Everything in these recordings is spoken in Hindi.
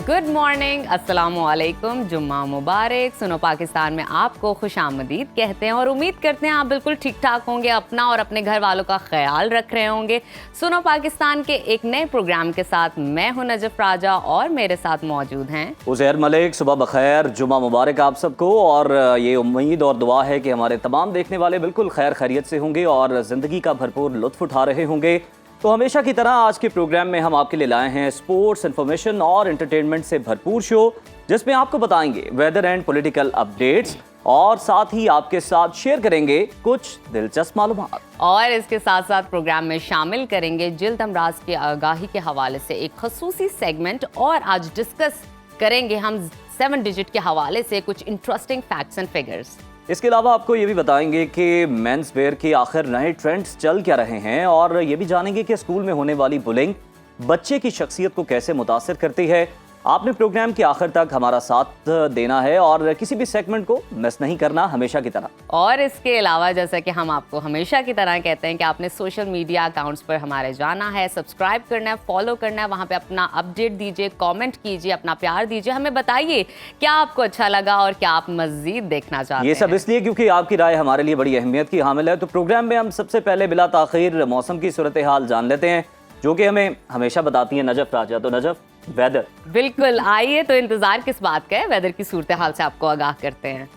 गुड मॉर्निंग, अस्सलामुअलैकुम, जुम्मा मुबारक। सुनो पाकिस्तान में आपको खुशामदीद कहते हैं और उम्मीद करते हैं आप बिल्कुल ठीक ठाक होंगे, अपना और अपने घर वालों का ख्याल रख रहे होंगे। सुनो पाकिस्तान के एक नए प्रोग्राम के साथ मैं हूं नजफ राजा और मेरे साथ मौजूद हैं उज़ैर मलिक। सुबह बखैर, जुम्मा मुबारक आप सबको। और ये उम्मीद और दुआ है कि हमारे तमाम देखने वाले बिल्कुल खैर खैरियत से होंगे और ज़िंदगी का भरपूर लुत्फ़ उठा रहे होंगे। तो हमेशा की तरह आज के प्रोग्राम में हम आपके लिए लाए हैं स्पोर्ट्स, इन्फॉर्मेशन और एंटरटेनमेंट से भरपूर शो, जिसमें आपको बताएंगे वेदर एंड पॉलिटिकल अपडेट्स और साथ ही आपके साथ शेयर करेंगे कुछ दिलचस्प मालूमात। और इसके साथ साथ प्रोग्राम में शामिल करेंगे जिल्द अमराज की आगाही के हवाले से एक खसूसी सेगमेंट और आज डिस्कस करेंगे हम 7 डिजिट के हवाले से कुछ इंटरेस्टिंग फैक्ट्स एंड फिगर्स। इसके अलावा आपको ये भी बताएंगे कि मेंस वेयर के आखिर नए ट्रेंड्स चल क्या रहे हैं और ये भी जानेंगे कि स्कूल में होने वाली बुलिंग बच्चे की शख्सियत को कैसे मुतासिर करती है। आपने प्रोग्राम के आखिर तक हमारा साथ देना है और किसी भी सेगमेंट को मिस नहीं करना, हमेशा की तरह। और इसके अलावा जैसा कि हम आपको हमेशा की तरह कहते हैं कि आपने सोशल मीडिया अकाउंट्स पर हमारे जाना है, सब्सक्राइब करना है, फॉलो करना है, वहाँ पे अपना अपडेट दीजिए, कमेंट कीजिए, अपना प्यार दीजिए, हमें बताइए क्या आपको अच्छा लगा और क्या आप मजीद देखना चाहते हैं। ये सब इसलिए क्योंकि आपकी राय हमारे लिए बड़ी अहमियत की हामिल है। तो प्रोग्राम में हम सबसे पहले बिला ताखीर मौसम की सूरत हाल जान लेते हैं, जो कि हमें हमेशा बताती है नजफ राजा। तो नजफ, वेदर। बिल्कुल, आइए तो इंतजार किस बात का है, वेदर की सूरत हाल से आपको आगाह करते हैं।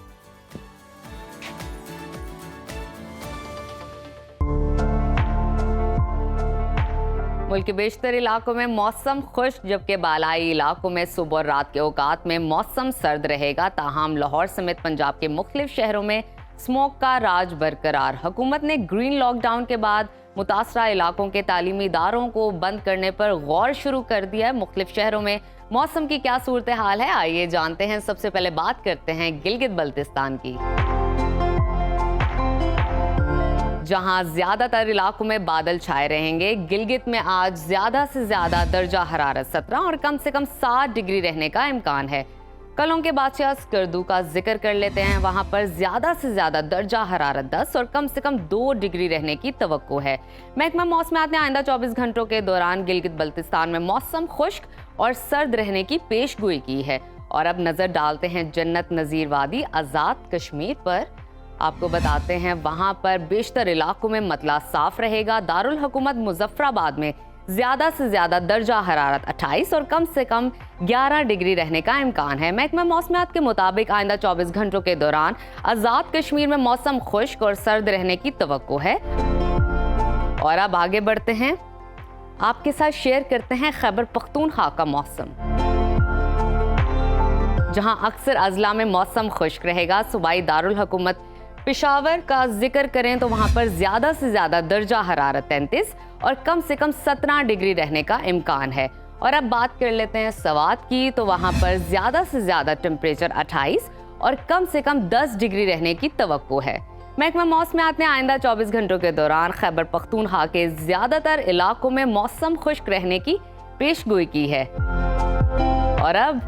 मुल्क के बेशतर इलाकों में मौसम खुश्क, जबकि बालाई इलाकों में सुबह और रात के औकात में मौसम सर्द रहेगा। ताहम लाहौर समेत पंजाब के मुख्तलिफ शहरों में स्मोक का राज बरकरार। हुकूमत ने ग्रीन लॉकडाउन के बाद मुतासरा इलाकों के तालीमी इदारों को बंद करने पर गौर शुरू कर दिया है। मुख्तलिफ शहरों में मौसम की क्या सूरत हाल है, आइए जानते हैं। सबसे पहले बात करते हैं गिलगित बल्तिस्तान की, जहां ज्यादातर इलाकों में बादल छाए रहेंगे। गिलगित में आज ज्यादा से ज्यादा दर्जा हरारत 17 और कम से कम 7 डिग्री रहने का इम्कान है। कलों के बादशाह स्कर्दू का जिक्र कर लेते हैं, वहां पर ज्यादा से ज्यादा दर्जा हरारत 10 और कम से कम 2 डिग्री रहने की तवक्को है। महकमा मौसमियात ने आइंदा 24 घंटों के दौरान गिलगित बल्तिस्तान में मौसम खुश्क और सर्द रहने की पेशगोई की है। और अब नजर डालते हैं जन्नत नजीर वादी आजाद कश्मीर पर। आपको बताते हैं वहां पर बेशतर इलाकों में मतला साफ रहेगा। दारुल हुकूमत मुजफ्फराबाद में ज्यादा से ज्यादा दर्जा हरारत 28 और कम से कम 11 डिग्री रहने का इम्कान है। महकमा मौसमियात के मुताबिक आइंदा 24 घंटों के दौरान आजाद कश्मीर में मौसम खुश्क और सर्द रहने की तवक्को है। और अब आगे बढ़ते हैं, आपके साथ शेयर करते हैं खैबर पख्तूनख्वा का मौसम, जहां अक्सर अजला में मौसम खुश्क रहेगा। सूबाई दारुल हुकूमत पेशावर का जिक्र करें तो वहां पर ज्यादा से ज्यादा दर्जा हरारत 33 और कम से कम 17 डिग्री रहने का इम्कान है। और अब बात कर लेते हैं सवात की, तो वहां पर ज्यादा से ज्यादा टेम्परेचर 28 और कम से कम 10 डिग्री रहने की तवक्को है। महकमा मौसमियात ने आइंदा 24 घंटों के दौरान खैबर पख्तूनख्वा के ज्यादातर इलाकों में मौसम खुश्क रहने की पेशगोई की है। और अब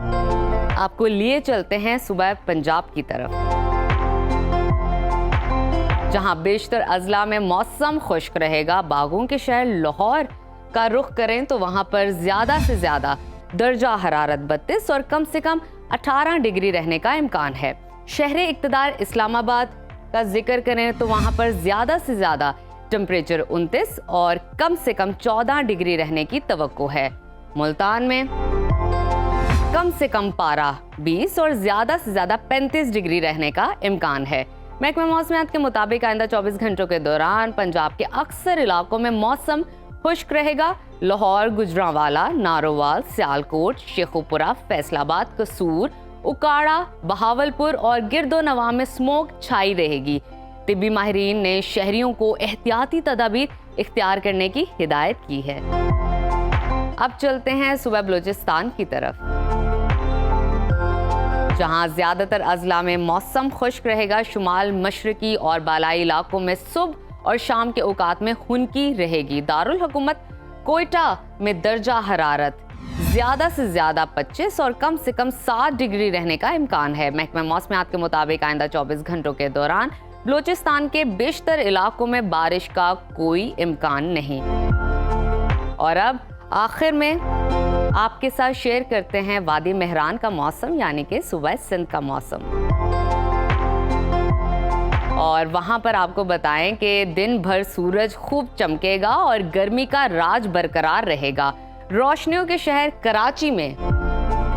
आपको लिए चलते हैं सुबह पंजाब की तरफ, जहां बेशतर अजला में मौसम खुश्क रहेगा। बागों के शहर लाहौर का रुख करें तो वहां पर ज्यादा से ज्यादा दर्जा हरारत 32 और कम से कम 18 डिग्री रहने का इम्कान है। शहर इक्तदार इस्लामाबाद का जिक्र करें तो वहां पर ज्यादा से ज्यादा टेम्परेचर 29 और कम से कम 14 डिग्री रहने की तवक्को है। मुल्तान में कम से कम पारा 20 और ज्यादा से ज्यादा 35 डिग्री रहने का इम्कान है। महकमा मौसमियात के मुताबिक आइंदा 24 घंटों के दौरान पंजाब के अक्सर इलाकों में मौसम खुश्क रहेगा। लाहौर, गुजरांवाला, नारोवाल, सियालकोट, शेखुपुरा, फैसलाबाद, कसूर, उकाड़ा, बहावलपुर और गिरदोनवा में स्मोक छाई रहेगी। तिब्बी माहिरीन ने शहरियों को एहतियाती तदाबीर इख्तियार करने की हिदायत की है। अब चलते हैं सुबह बलूचिस्तान की तरफ, जहां ज्यादातर अजला में मौसम खुश्क रहेगा। शुमाल, मशरकी और बालाई इलाकों में सुबह और शाम के औकात में खुनकी रहेगी। दारुल हुकूमत कोयटा में दर्जा हरारत ज्यादा से ज्यादा 25 और कम से कम 7 डिग्री रहने का इम्कान है। महकमा मौसमियात के मुताबिक आइंदा 24 घंटों के दौरान बलूचिस्तान के बेशतर इलाकों में बारिश का कोई इम्कान नहीं। और अब आखिर में आपके साथ शेयर करते हैं वादी मेहरान का मौसम यानी कि सूबा सिंध का मौसम। और वहाँ पर आपको बताएं कि दिन भर सूरज खूब चमकेगा और गर्मी का राज बरकरार रहेगा। रोशनियों के शहर कराची में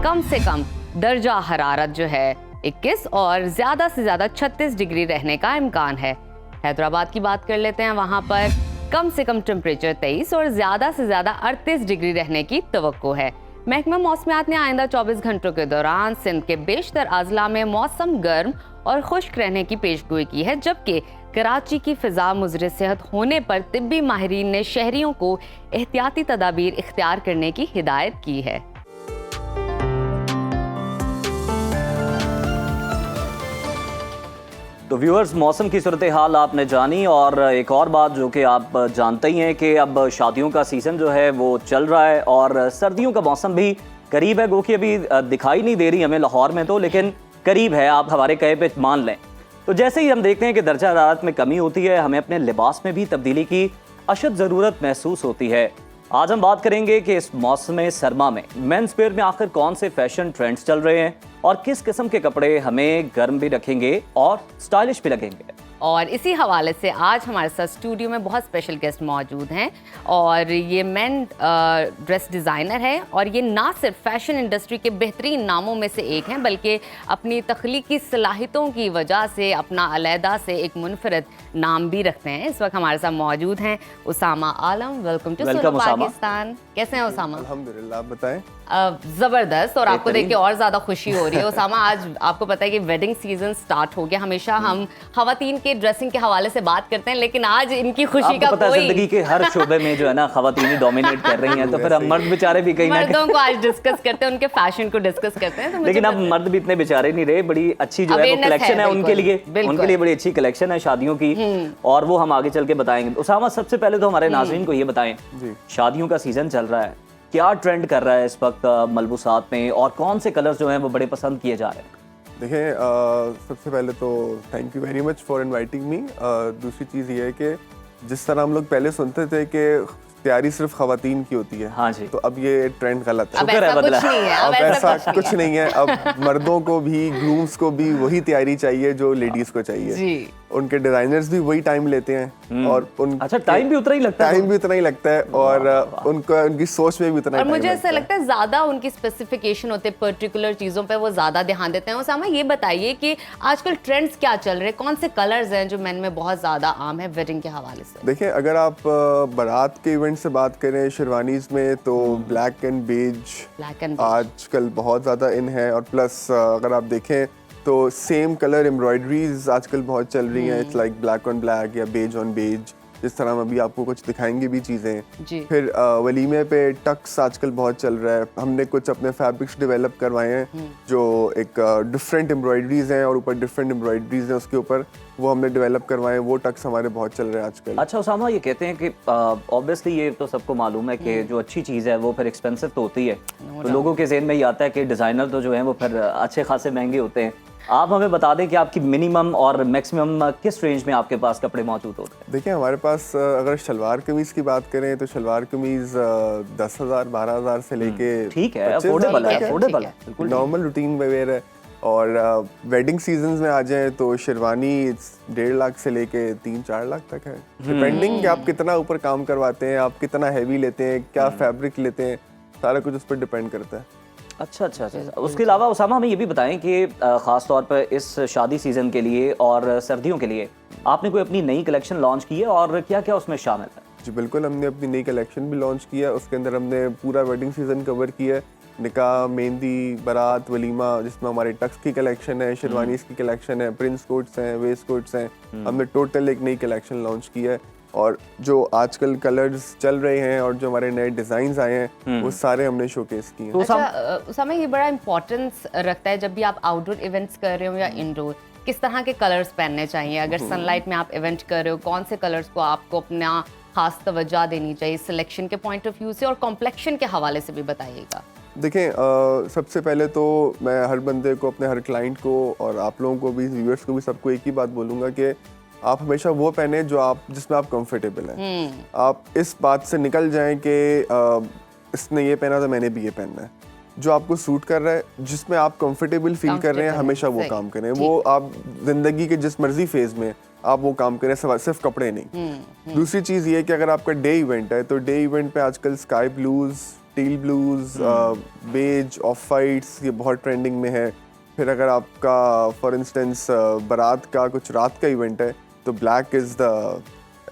कम से कम दर्जा हरारत जो है 21 और ज़्यादा से ज़्यादा 36 डिग्री रहने का इम्कान है। हैदराबाद की बात कर लेते हैं, वहाँ पर कम से कम टेम्परेचर 23 और ज़्यादा से ज़्यादा 38 डिग्री रहने की तवक्को है। महकमा मौसमियात ने आइंदा 24 घंटों के दौरान सिंध के बेशतर अजला में मौसम गर्म और खुश्क रहने की पेशगोई की है, जबकि कराची की फ़िज़ा मुज़र सेहत होने पर तिब्बी माहिरीन ने शहरियों को एहतियाती तदाबीर इख्तियार करने की हिदायत की है। तो व्यूअर्स, मौसम की सूरत हाल आपने जानी, और एक और बात जो कि आप जानते ही हैं कि अब शादियों का सीज़न जो है वो चल रहा है और सर्दियों का मौसम भी करीब है। गो कि अभी दिखाई नहीं दे रही हमें लाहौर में तो, लेकिन करीब है, आप हमारे कहे पे मान लें। तो जैसे ही हम देखते हैं कि दर्जा हरारत में कमी होती है, हमें अपने लिबास में भी तब्दीली की अशद ज़रूरत महसूस होती है। आज हम बात करेंगे कि इस मौसम सरमा में मेंस वेयर में आखिर कौन से फैशन ट्रेंड्स चल रहे हैं और किस किस्म के कपड़े हमें गर्म भी रखेंगे और स्टाइलिश भी लगेंगे। और इसी हवाले से आज हमारे साथ स्टूडियो में बहुत स्पेशल गेस्ट मौजूद हैं और ये मेन ड्रेस डिज़ाइनर है और ये ना सिर्फ फैशन इंडस्ट्री के बेहतरीन नामों में से एक हैं, बल्कि अपनी तख्लीकी सलाहियतों की वजह से अपना अलहदा से एक मुनफरद नाम भी रखते हैं। इस वक्त हमारे साथ मौजूद हैं उसामा आलम। Welcome to Suno Pakistan. कैसे हैं उसामा? अल्हम्दुलिल्लाह, आप बताएं। ज़बरदस्त, और आपको देख के और ज़्यादा खुशी हो रही है उसामा। आज आपको पता है कि वेडिंग सीजन स्टार्ट हो गया। हमेशा हम खवातीन के ड्रेसिंग के हवाले से बात करते हैं, लेकिन आज इनकी खुशी का पता कोई जिंदगी के हर शोबे में जो है ना खवातीन डोमिनेट कर रही हैं, तो फिर हम मर्द बेचारे भी कहीं ना मर्दों को आज डिस्कस करते हैं, उनके फैशन को डिस्कस करते हैं। तो लेकिन अब मर्द भी इतने बेचारे नहीं रहे। बड़ी अच्छी जो है वो कलेक्शन है उनके लिए बड़ी अच्छी कलेक्शन है शादियों की, और वो हम आगे चल के बताएंगे। उसामा, सबसे पहले तो हमारे नाज़रीन को ये बताएं, शादियों का सीजन चल रहा है, क्या ट्रेंड कर रहा है इस वक्त मलबूसात में और कौन से कलर्स जो हैं वो बड़े पसंद किए जा रहे हैं? देखें, सबसे पहले तो thank you very much for inviting me. दूसरी चीज़ ये है कि जिस तरह हम लोग पहले सुनते थे कि तैयारी सिर्फ खवातीन की होती है, हाँ जी, तो अब ये ट्रेंड गलत है। अब ऐसा कुछ नहीं है, अब ऐसा कुछ नहीं है। अब मर्दों को भी, ग्रूम्स को भी वही तैयारी चाहिए जो लेडीज को चाहिए जी। उनके डिजाइनर्स भी वही टाइम लेते हैं और अच्छा, टाइम भी उतना ही लगता है, और उनकी सोच में भी उतना ही। और मुझे ऐसा लगता है ज्यादा उनकी स्पेसिफिकेशन होते हैं, पर्टिकुलर चीजों पे वो ज्यादा ध्यान देते हैं। उसामा, ये बताइए कि आजकल ट्रेंड्स क्या चल रहे हैं, कौन से कलर्स हैं जो मेन में बहुत ज्यादा आम है वेडिंग के हवाले से? देखिए, अगर आप बारात के इवेंट से बात करें शेरवानीज में, तो ब्लैक एंड बेज आजकल बहुत ज़्यादा इन है, और प्लस अगर आप देखें तो सेम कलर एम्ब्रॉयडरीज आजकल बहुत चल रही हैं। It's like black on black या बेज ऑन बेज, जिस तरह हम अभी आपको कुछ दिखाएंगे भी चीज़ें। फिर वलीमे पे टक्स आजकल बहुत चल रहा है। हमने कुछ अपने फैब्रिक्स डेवलप करवाए हैं जो एक डिफरेंट एम्ब्रॉयडरीज हैं और ऊपर डिफरेंट एम्ब्रॉयडरीज हैं उसके ऊपर, वो हमने डेवलप करवाए हैं। वो टक्स हमारे बहुत चल रहे हैं आजकल। अच्छा उसामा, ये कहते हैं कि ऑब्वियसली ये तो सबको मालूम है कि जो अच्छी चीज़ है वो फिर एक्सपेंसिव तो होती है, तो लोगों के ज़हन में ये आता है कि डिज़ाइनर तो जो है वो फिर अच्छे खासे महंगे होते हैं। आप हमें बता दें कि आपकी मिनिमम और मैक्सिमम किस रेंज में आपके पास कपड़े मौजूद होते हैं? देखिए, हमारे पास अगर शलवार कमीज की बात करें तो शलवार कमीज 10,000 12,000 से लेके ठीक है, अफोर्डेबल है, बिल्कुल नॉर्मल रूटीन वेयर है। और वेडिंग सीजन्स में आ जाएं तो शेरवानी 1.5 लाख से लेके 3-4 लाख तक है, डिपेंडिंग कि आप कितना ऊपर काम करवाते हैं, आप कितना हैवी लेते हैं, क्या फैब्रिक लेते हैं, सारा कुछ उस पर डिपेंड करता है। अच्छा। उसके अलावा उसामा, हमें ये भी बताएं कि ख़ास तौर पर इस शादी सीज़न के लिए और सर्दियों के लिए आपने कोई अपनी नई कलेक्शन लॉन्च की है और क्या क्या उसमें शामिल है? जी बिल्कुल, हमने अपनी नई कलेक्शन भी लॉन्च किया। उसके अंदर हमने पूरा वेडिंग सीज़न कवर किया है, निकाह, मेहंदी, बारात, वलीमा, जिसमें हमारे टक्स की कलेक्शन है, शेरवानीज़ की कलेक्शन है, प्रिंस कोट्स हैं, वेस्ट कोट्स हैं। हमने टोटल एक नई कलेक्शन लॉन्च की है, और जो आजकल कलर्स चल रहे हैं और जो हमारे नए डिजाइन्स आए हैं वो सारे हमने शोकेस किए हैं। अच्छा उसामा, ये बड़ा इंपॉर्टेंस रखता है जब भी आप आउटडोर इवेंट्स कर रहे हो या इंडोर, किस तरह के कलर्स पहनने चाहिए? अगर सनलाइट में आप इवेंट कर रहे हो, कौन से कलर्स को आपको अपना खास तवज्जो देनी चाहिए सिलेक्शन के पॉइंट ऑफ व्यू से, और कॉम्प्लेक्शन के हवाले से भी बताइएगा। देखें, सबसे पहले तो मैं हर बंदे को, अपने हर क्लाइंट को और आप लोगों को भी, व्यूअर्स को भी, सबको एक ही बात बोलूँगा कि आप हमेशा वो पहने जो जिसमें आप कंफर्टेबल हैं। आप इस बात से निकल जाएं कि इसने ये पहना तो मैंने भी ये पहनना है। जो आपको सूट कर रहा है, जिसमें आप कंफर्टेबल फील कर रहे हैं, हमेशा वो काम करें। वो आप जिंदगी के जिस मर्जी फेज में आप वो काम करें, सिर्फ कपड़े नहीं। दूसरी चीज़ ये कि अगर आपका डे इवेंट है तो डे इवेंट पे आजकल sky blues, teal blues, beige, off whites ये बहुत ट्रेंडिंग में है। फिर अगर आपका फॉर इंस्टेंस बारात का कुछ रात का इवेंट है तो ब्लैक इज द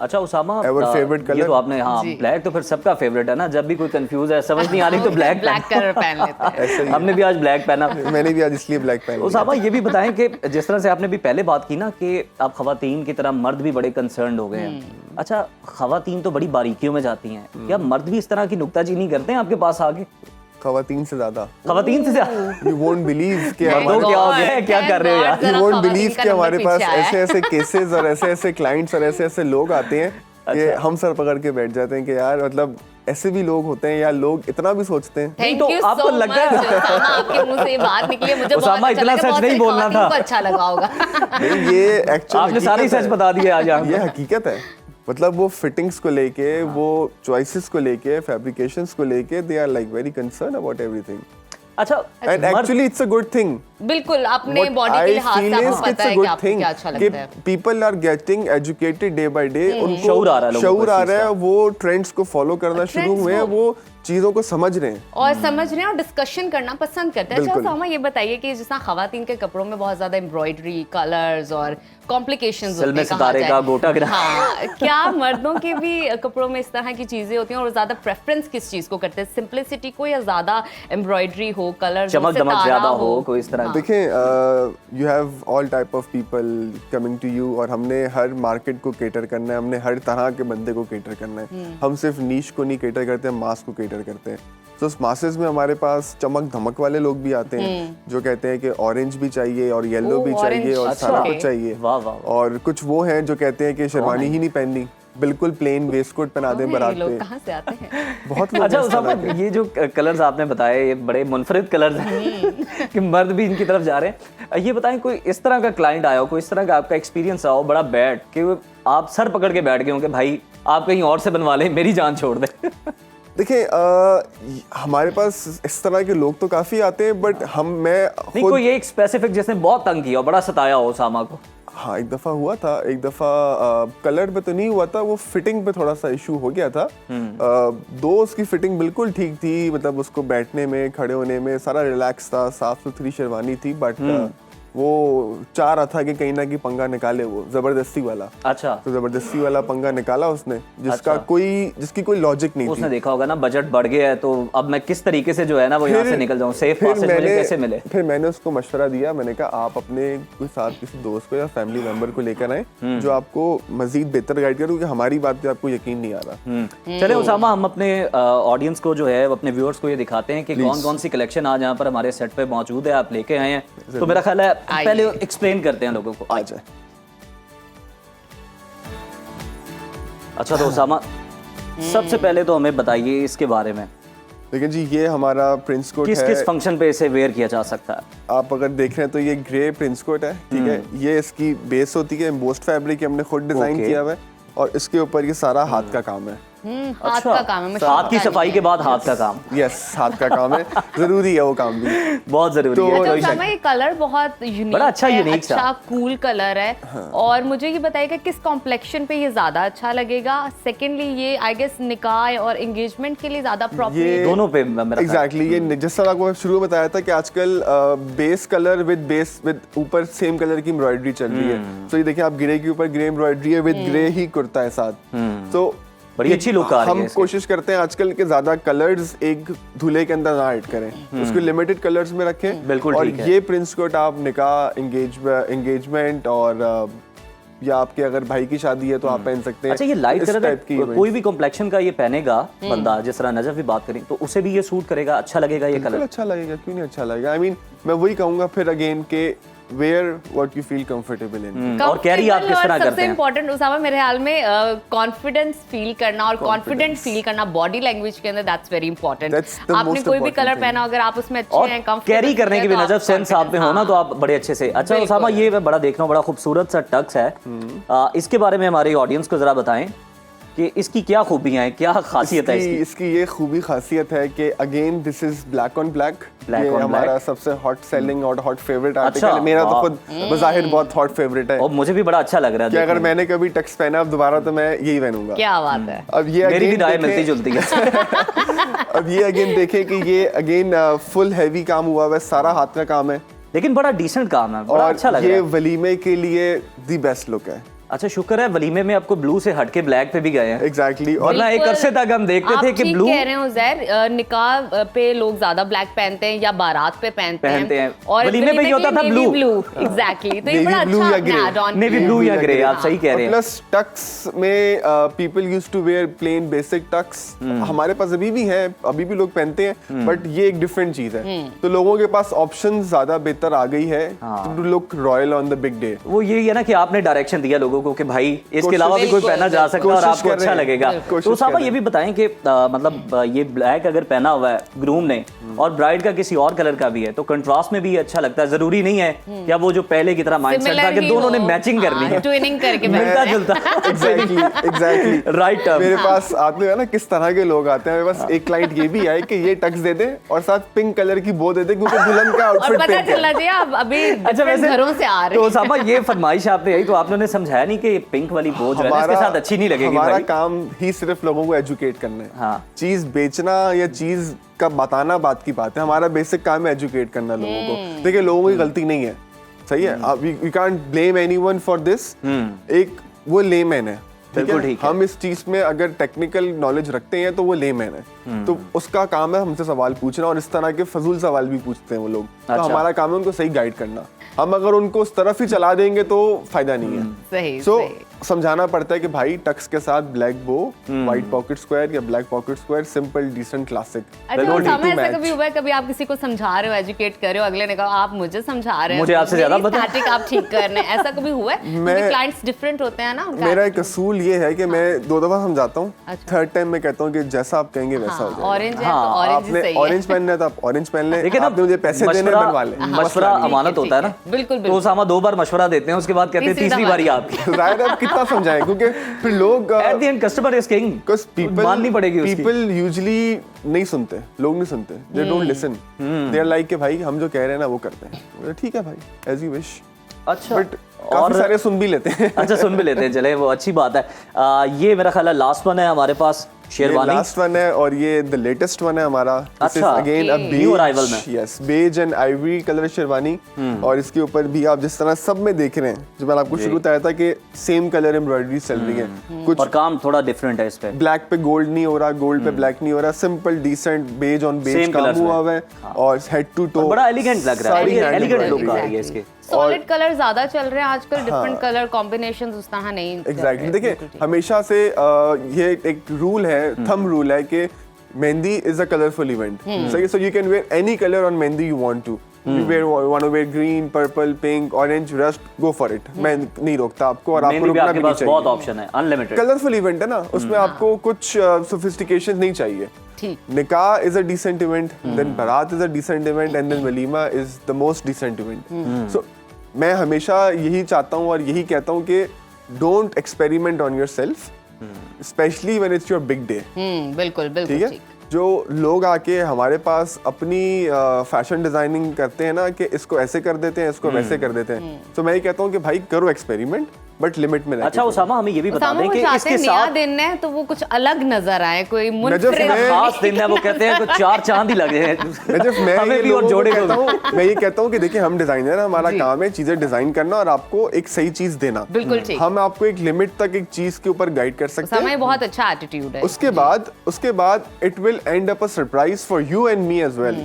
अच्छा उसामा, Our favorite ये color? तो आपने, हाँ ब्लैक तो फिर सबका फेवरेट है ना। जब भी कोई कंफ्यूज है, समझ नहीं आ रही तो ब्लैक कलर पहन लेते हैं। ऐसे ही हमने भी आज ब्लैक पहना। मैंने भी आज इसलिए ब्लैक पहना। उसामा ये भी बताएं कि जिस तरह से आपने भी पहले बात की ना कि आप खवातीन की तरह मर्द भी बड़े कंसर्न्ड हो गए हैं। अच्छा, खवातीन तो बड़ी बारीकियों में जाती हैं, क्या मर्द भी इस तरह की नुक्ताचीनी करते हैं आपके पास आके? खवातीन से ज्यादा, खवातीन से ज्यादा? यू वोंट बिलीव कि मर्दों क्या हो गया है, क्या कर रहे हो यार? यू वोंट बिलीव कि हमारे पास ऐसे ऐसे केसेस और ऐसे ऐसे क्लाइंट्स और ऐसे ऐसे लोग आते हैं कि हम सर पकड़ के बैठ जाते हैं कि यार मतलब ऐसे भी लोग होते हैं या लोग इतना भी सोचते हैं। थैंक तो यू आपको सो लगता मच है- उसामा, आपके मुंह से ये बात निकली है, मुझे बहुत उसामा, अच्छा इतना लगा, सच बहुत नहीं सारी बोलना खवातीन था। को अच्छा लगा होगा। नहीं, ये एक्चुअली आपने सारी सच बता दिए आज यहाँ पे। ये हकीकत है। मतलब वो फिटिंग्स को लेके, वो चॉइसेस को लेके, फैब्रिकेशंस को लेके, they are like very concern about everything. अच्छा, and actually it's a good thing. बिल्कुल, अपने बॉडी के लिहाज से आपको पता है कि आपको क्या अच्छा लगता है। People are getting educated day by day, उनको शऊर आ रहा है लोगों को शऊर इस आ चीज़ रहा है, वो ट्रेंड्स को फॉलो करना शुरू हुए हैं, वो चीजों को समझ रहे हैं और समझ रहे हैं और डिस्कशन करना पसंद करते हैं। अच्छा बिल्कुल। उसामा, ये बताइए कि जिस तरह खवातीन के कपड़ों में बहुत ज्यादा एम्ब्रॉयडरी, कलर्स और कॉम्प्लिकेशंस सिल होते में हैं, कहा सितारे जाए। का गोटा गिरा। हाँ, क्या मर्दों के भी कपड़ों में इस तरह की चीजें होती हैं और ज्यादा प्रेफरेंस किस चीज को करते हैं, सिंपलिसिटी को या ज्यादा एम्ब्रॉयडरी हो, कलर्स चमक दमक ज्यादा हो, कोई इस तरह? देखें, you have all type of people coming to you, और हमने हर मार्केट को केटर करना है, हमने हर तरह के बंदे को केटर करना है। हम सिर्फ नीश को नहीं केटर करते, हम मास को केटर करते हैं। तो उस मासेस में हमारे पास चमक धमक वाले लोग भी आते हैं जो कहते हैं कि ऑरेंज भी चाहिए और येलो भी चाहिए और अच्छा। सारा कुछ चाहिए। वाह, वाह। और कुछ वो हैं जो कहते हैं कि शेरवानी ही नहीं पहननी, बिल्कुल प्लेन वेस्ट कोट पहना दें बारात लोग पे। कहाँ से आते हैं? बहुत लोग अच्छा इस उसामा, तरह के। ये जो कलर्स आपने बताए ये बड़े मुनफरिद कलर्स हैं कि मर्द भी इनकी तरफ जा रहे हैं। ये बताएं, कोई इस तरह का क्लाइंट आया हो, कोई इस तरह का आपका एक्सपीरियंस रहा हो बड़ा बैड कि आप सर पकड़ के बैठ गए हो कि भाई आप कहीं और से बनवा लें, मेरी जान छोड़ दें? देखिए, हमारे पास इस तरह के लोग तो काफी आते हैं, बट मैं नहीं, कोई एक स्पेसिफिक जिसने बहुत तंग किया हो, बड़ा सताया हो उसामा को? हाँ, एक दफ़ा हुआ था। एक दफ़ा कलर पे तो नहीं हुआ था, वो फिटिंग पे थोड़ा सा इशू हो गया था। दो उसकी फिटिंग बिल्कुल ठीक थी, मतलब उसको बैठने में, खड़े होने में सारा रिलैक्स था, साफ सुथरी शेरवानी थी, बट वो चाह रहा था कि कहीं ना कहीं पंगा निकाले, वो जबरदस्ती वाला। अच्छा, तो जबरदस्ती वाला पंगा निकाला उसने, जिसका अच्छा। जिसकी कोई लॉजिक नहीं उसने थी। देखा होगा ना बजट बढ़ गया है, तो अब मैं किस तरीके से जो है ना वो यहाँ से निकल जाऊँ, सेफ पासेज मुझे कैसे मिले? फिर मैंने उसको मशवरा दिया, मैंने कहा आप अपने कोई साथ किसी दोस्त को या फैमिली मेंबर को लेकर आए जो आपको मजीद बेहतर गाइड करे, क्योंकि हमारी बात पे आपको यकीन नहीं आ रहा। चले उसामा, हम अपने ऑडियंस को जो है, अपने व्यूअर्स को ये दिखाते हैं कि कौन कौन सी कलेक्शन आज यहाँ पर हमारे सेट पे मौजूद है, आप लेके आए हैं। तो मेरा ख्याल है पहले एक्सप्लेन करते हैं लोगों को। आ जाए। अच्छा, तो उसामा सबसे पहले तो हमें बताइए इसके बारे में, लेकिन जी ये हमारा प्रिंस कोट किस है। किस फंक्शन पे इसे वेयर किया जा सकता है? आप अगर देख रहे हैं तो ये ग्रे प्रिंस कोट है, ठीक है। ये इसकी बेस होती है एम्बोस्ड फैब्रिक, हमने खुद डिजाइन Okay. किया हुआ है, और इसके ऊपर ये सारा हाथ का काम है। हाथ का काम है, मशीन हाथ की का सफाई नहीं के है। बाद हाथ का काम यस, हाथ का काम है, जरूरी है वो काम भी। बहुत जरूरी तो- है। अच्छा कोई शक उसामा, ये कलर बहुत यूनिक बड़ा अच्छा है, unique सा। अच्छा कूल कलर है। और मुझे ये बताइएगा किस कॉम्प्लेक्शन पे ये ज्यादा अच्छा लगेगा। सेकेंडली, ये आई गेस निकाह और एंगेजमेंट के लिए ज्यादा प्रॉपर। दोनों पे मेरा ख्याल। एग्जैक्टली, ये जिस तरह आपको शुरू में बताया था कि आजकल बेस कलर विद ऊपर सेम कलर की एम्ब्रॉयडरी चल रही है। तो ये देखिए, आप ग्रे के ऊपर ग्रे एम्ब्रॉयडरी है, विद ग्रे ही कुर्ता है साथ। तो बड़ी अच्छी लुक आ रही है हम इसकी। कोशिश करते हैं आजकल के ज्यादा कलर्स एक धुले के अंदर ना ऐड करें, उसको लिमिटेड कलर्स में रखें। बिल्कुल और ठीक है। ये प्रिंस कोट आप निकाह, एंगेजमेंट और या आपके अगर भाई की शादी है तो आप पहन सकते हैं। अच्छा, ये लाइट इस कलर टाइप की events। कोई भी कॉम्प्लेक्शन का ये पहनेगा बंदा, जिस तरह नजफ भी बात करें, तो उसे भी ये सूट करेगा, अच्छा लगेगा ये बिल्कुल कलर? अच्छा लगेगा, क्यों नहीं अच्छा लगेगा। आई मीन मैं वही कहूंगा फिर अगेन के wear what you feel comfortable in. और कैरी आप किस तरह करते सबसे हैं? इम्पोर्टेंट उसामा मेरे ख्याल में कॉन्फिडेंस फील करना और कॉन्फिडेंट फील करना बॉडी लैंग्वेज के अंदर, that's very important. That's the आपने most कोई भी important कलर thing। पहना, अगर आप उसमें अच्छे और हैं, comfortable कैरी करने हैं, की भी तो नजर आप सेंस आप में हो ना, तो आप बड़े अच्छे से। अच्छा बिल्कुल। उसामा, ये मैं बड़ा देख रहा हूँ, बड़ा खूबसूरत सा टक्स है। इसके बारे में हमारे ऑडियंस को जरा बताएं कि इसकी क्या खूबियां हैं, क्या खासियत है इसकी? इसकी ये खूबी खासियत है कि again this is black on black. ये on हमारा black? सबसे हॉट सेलिंग और हॉट फेवरेट अच्छा, आर्टिकल है। मेरा तो वाह। खुद बज़ाहिर बहुत हॉट फेवरेट है और मुझे भी बड़ा अच्छा लग रहा है कि अगर देखने में। मैंने कभी टक्स पहना अब दोबारा तो मैं यही पहनूंगा। क्या बात है। अब ये मेरी भी again राय देखें- मिलती जुलती है। अब ये अगेन देखें कि ये अगेन फुल हैवी काम हुआ हुआ है, सारा हाथ का काम है लेकिन बड़ा डिसेंट काम है, बड़ा और अच्छा लग रहा ये है। वलीमे के लिए द बेस्ट लुक है। अच्छा शुक्र है वलीमे में आपको ब्लू से हटके ब्लैक पे भी गए हैं। एग्जैक्टली। और वरना एक बिल्कुल। अरसे तक हम देखते थे कि आप ब्लू ठीक कह रहे हो उज़ैर, निकाह पे लोग ज्यादा ब्लैक पहनते हैं या बारात पे पहनते हैं और वलीमे पे ये होता था नेवी ब्लू। Blue exactly. तो ये Navy बड़ा blue अच्छा या grey? add on नेवी किया। ब्लू या या ग्रे, grey, आप सही कह रहे हैं। प्लस टक्स में people used to wear plain basic tux. हमारे पास अभी भी है, अभी भी लोग पहनते हैं, बट ये एक डिफरेंट चीज है। तो लोगों के पास ऑप्शन ज्यादा बेहतर आ गई है to look royal on the big day. वो यही है ना कि आपने डायरेक्शन दिया लोगों को कि भाई इसके कोशिश- अलावा भी कोई बिल्कुल, पहना जा सकता है और कोशिश आपको कर अच्छा रहे हैं, लगेगा। कोशिश तो साहब कर ये भी बताएं कि मतलब ये ब्लैक अगर पहना हुआ है ग्रूम ने और ब्राइड का किसी और कलर का भी है तो कंट्रास्ट में भी अच्छा लगता है। जरूरी नहीं है क्या वो जो पहले की तरह माइंडसेट था कि दोनों ने मैचिंग करनी है, ट्विनिंग करके मिलता पहनते हैं। जुलता। Exactly right term. मेरे पास आते हैं ना किस तरह के लोग आते हैं, मेरे पास एक क्लाइंट ये भी आए कि ये टक्स दे दे और साथ पिंक कलर की बो दे दे क्योंकि दुल्हन का और आउटफिट पता पिंक चला है। जी आप अभी अच्छा different वैसे घरों से आ रहे तो हैं। साहब ये फरमाइश आपने यही तो आपने उन्हें समझाया नहीं कि पिंक वाली बोझ है ना, इसके साथ अच्छी नहीं लगेगी हमारा भाई। काम ही सिर्फ लोगों को एजुकेट करना है। हाँ। चीज बेचना या चीज का बताना बात की बात है, हमारा बेसिक काम है एजुकेट करना लोगों को। देखिए लोगों की गलती नहीं है, सही है, we can't blame anyone for this. एक वो लेमैन है, बिल्कुल ठीक है। हम इस चीज में अगर टेक्निकल नॉलेज रखते हैं तो वो लेमैन है, तो उसका काम है हमसे सवाल पूछना और इस तरह के फजूल सवाल भी पूछते हैं वो लोग। तो अच्छा। हमारा काम है उनको सही गाइड करना। हम अगर उनको उस तरफ ही चला देंगे तो फायदा नहीं है। सही सो सही। समझाना पड़ता है कि भाई टक्स के साथ black bow, white pocket square या black pocket square, simple decent classic. अच्छा वो समय ऐसा कभी हुआ है, कभी आप किसी को समझा रहे हो, एजुकेट कर रहे हो, अगले ने कहा आप मुझे समझा रहे हो, मुझे आपसे ज्यादा पता है। स्टैटिक आप ठीक कर रहे हैं, ऐसा कभी हुआ है? क्योंकि क्लाइंट्स डिफरेंट होते हैं ना। मेरा एक असूल ये है कि मैं 2 दफा समझाता हूँ, अच्छा। थर्ड टाइम मैं कहता हूँ कि जैसा आप कहेंगे वैसा हो जाएगा। ऑरेंज है हाँ, तो ऑरेंज ही आपने सही है। ऑरेंज पहनना है तो आप ऑरेंज पहन लें, लेकिन आपने मुझे पैसे देने मशवरा- बनवा लें। मशवरा मसला नहीं। अमानत होता है ना। बिल्कुल, तो बिल्कुल। उसामा 2 बार मशवरा देते हैं उसके बाद कहते हैं तीसरी तीसरी दफा बारी आपकी। जाहिर है, अब कितना समझाएं क्योंकि फिर लोग at the end customer is king, Because people, माननी पड़ेगी उसकी। people usually नहीं सुनते, लोग नहीं सुनते, they don't listen, they are like कि भाई हम जो कह रहे हैं ना वो करते हैं। बोले, ठीक है भाई as you wish, अच्छा but काफी सारे सुन भी लेते हैं। अच्छा सुन भी लेते हैं, चले वो अच्छी बात है। ये मेरा ख्याल है लास्ट वन है हमारे पास शेरवानी। लास्ट वन है और ये द लेटेस्ट वन है हमारा। अच्छा, अगेन अ New arrival में। Yes, beige and ivory colour sherwani. और इसके ऊपर भी आप जिस तरह सब में देख रहे हैं, जो मैंने आपको शुरू बताया था कि सेम कलर एम्ब्रॉयडरी चल रही है। कुछ और काम थोड़ा डिफरेंट है इस पे। ब्लैक पे गोल्ड नहीं हो रहा, गोल्ड पे ब्लैक नहीं हो रहा, simple decent beige on beige Same काम colours हुआ में। हुआ है और हेड टू टो बड़ा एलिगेंट लग रहा है, सारी hand एलिगेंट लुक embroidery आ रही है Exactly. इसके। सॉलिड कलर ज्यादा चल रहे हैं आजकल, डिफरेंट कलर कॉम्बिनेशंस उस तरह नहीं चल एग्जैक्टली। रहे। देखिए बिल्कुल ठीक। हमेशा से ये एक रूल है, थंब रूल है कि mehndi is a colourful event. सही, so you can wear any colour on mehndi you want to. You want to wear green, purple, pink, orange, rust, go for it. मैं नहीं रोकता आपको और आपको मेहंदी पे रुकना आपके भी नहीं पास बहुत चाहिए। ऑप्शन है, अनलिमिटेड। कलरफुल इवेंट है ना, उसमें आपको कुछ सोफिस्टिकेशन नहीं चाहिए। ठीक। Nikah is a decent event, then baraat is a decent event and then walima is the most decent event. So मैं हमेशा यही चाहता हूँ और यही कहता हूँ कि don't experiment on yourself, specially when it's your big day. बिल्कुल बिल्कुल ठीक है, ठीक। जो लोग आके हमारे पास अपनी फैशन डिजाइनिंग करते हैं ना कि इसको ऐसे कर देते हैं, इसको वैसे कर देते हैं, तो मैं ये कहता हूँ कि भाई करो एक्सपेरिमेंट बट लिमिट में रहकर अच्छा करो। उसामा हमें ये भी बता उसामा दें वो कि चाहते इसके हैं नया साथ दिन है तो वो कुछ अलग नजर आए, कोई नजर मुनफरिद में- खास दिन है, वो कहते हैं कुछ 4 चांद ही लगे हैं। नजफ, मैं हमें ये भी और लोगों को जोड़े कहता को भी। हूँ, मैं ये कहता हूँ कि देखिए हम डिजाइनर हैं, हमारा जी। काम है चीजें डिजाइन करना और आपको एक सही चीज देना। बिल्कुल ठीक। हम आपको एक लिमिट तक एक चीज के ऊपर गाइड कर सकते समय हैं। बहुत अच्छा एटीट्यूड है। उसके बाद it will end up a surprise for you and me as well.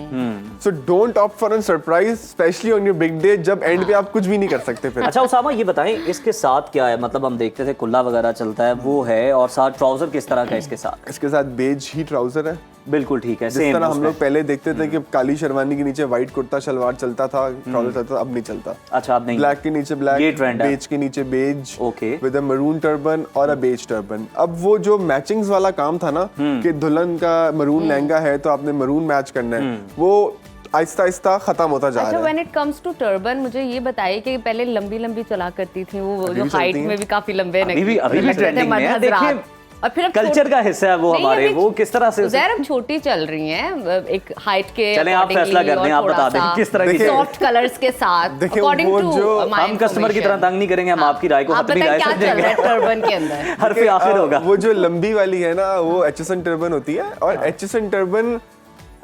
So don't opt for a surprise specially on your big day, जब एंड पे आप कुछ भी नहीं कर सकते फिर। अच्छा उसामा ये बताएं इसके साथ क्या है, मतलब हम देखते थे कुल्ला वगैरह चलता है वो है, और साथ ट्राउजर किस तरह का है इसके साथ? इसके साथ बेज ही ट्राउजर है, बिल्कुल ठीक है, जिस सेम तरह हम लोग पहले देखते थे कि काली शेरवानी के नीचे व्हाइट कुर्ता शलवार चलता था, ट्राउजर चलता था, अब नहीं चलता। अच्छा अब नहीं, ब्लैक के नीचे ये ब्लैक, trend है। बेज के नीचे beige, Okay. With a maroon turban और अ बेज टर्बन। अब वो जो मैचिंग्स वाला काम था ना कि दुल्हन का मरून लहंगा है तो आपने मरून मैच करना है, वो आहिस्ता आहिस्ता खत्म होता जा अच्छा रहा है। When it comes to turban, मुझे ये बताइए कि पहले लंबी लंबी चला करती थी वो अभी जो भी हाइट चलती हैं। में भी काफी लंबे अभी भी लगते थे ट्रेंडिंग में मर्द है। हज़रात। देखिए और फिर अब कल्चर का हिस्सा है वो नहीं, हमारे, अभी वो किस तरह से ज़हर अब छोटी चल रही हैं एक हाइट के चलें आप फैसला कर दें, आप बता दें किस तरह की सॉफ्ट कलर्स के साथ देखिए, अकॉर्डिंग वो टू जो हम कस्टमर की तरह तंग नहीं करेंगे, हम आपकी राय को आप हतमी राय बताएं क्या चल समझेंगे। रहा है टर्बन के अंदर। हर पे आखिर होगा। वो जो लंबी वाली है ना, वो एचएसएन टर्बन होती है, और एचएसएन टर्बन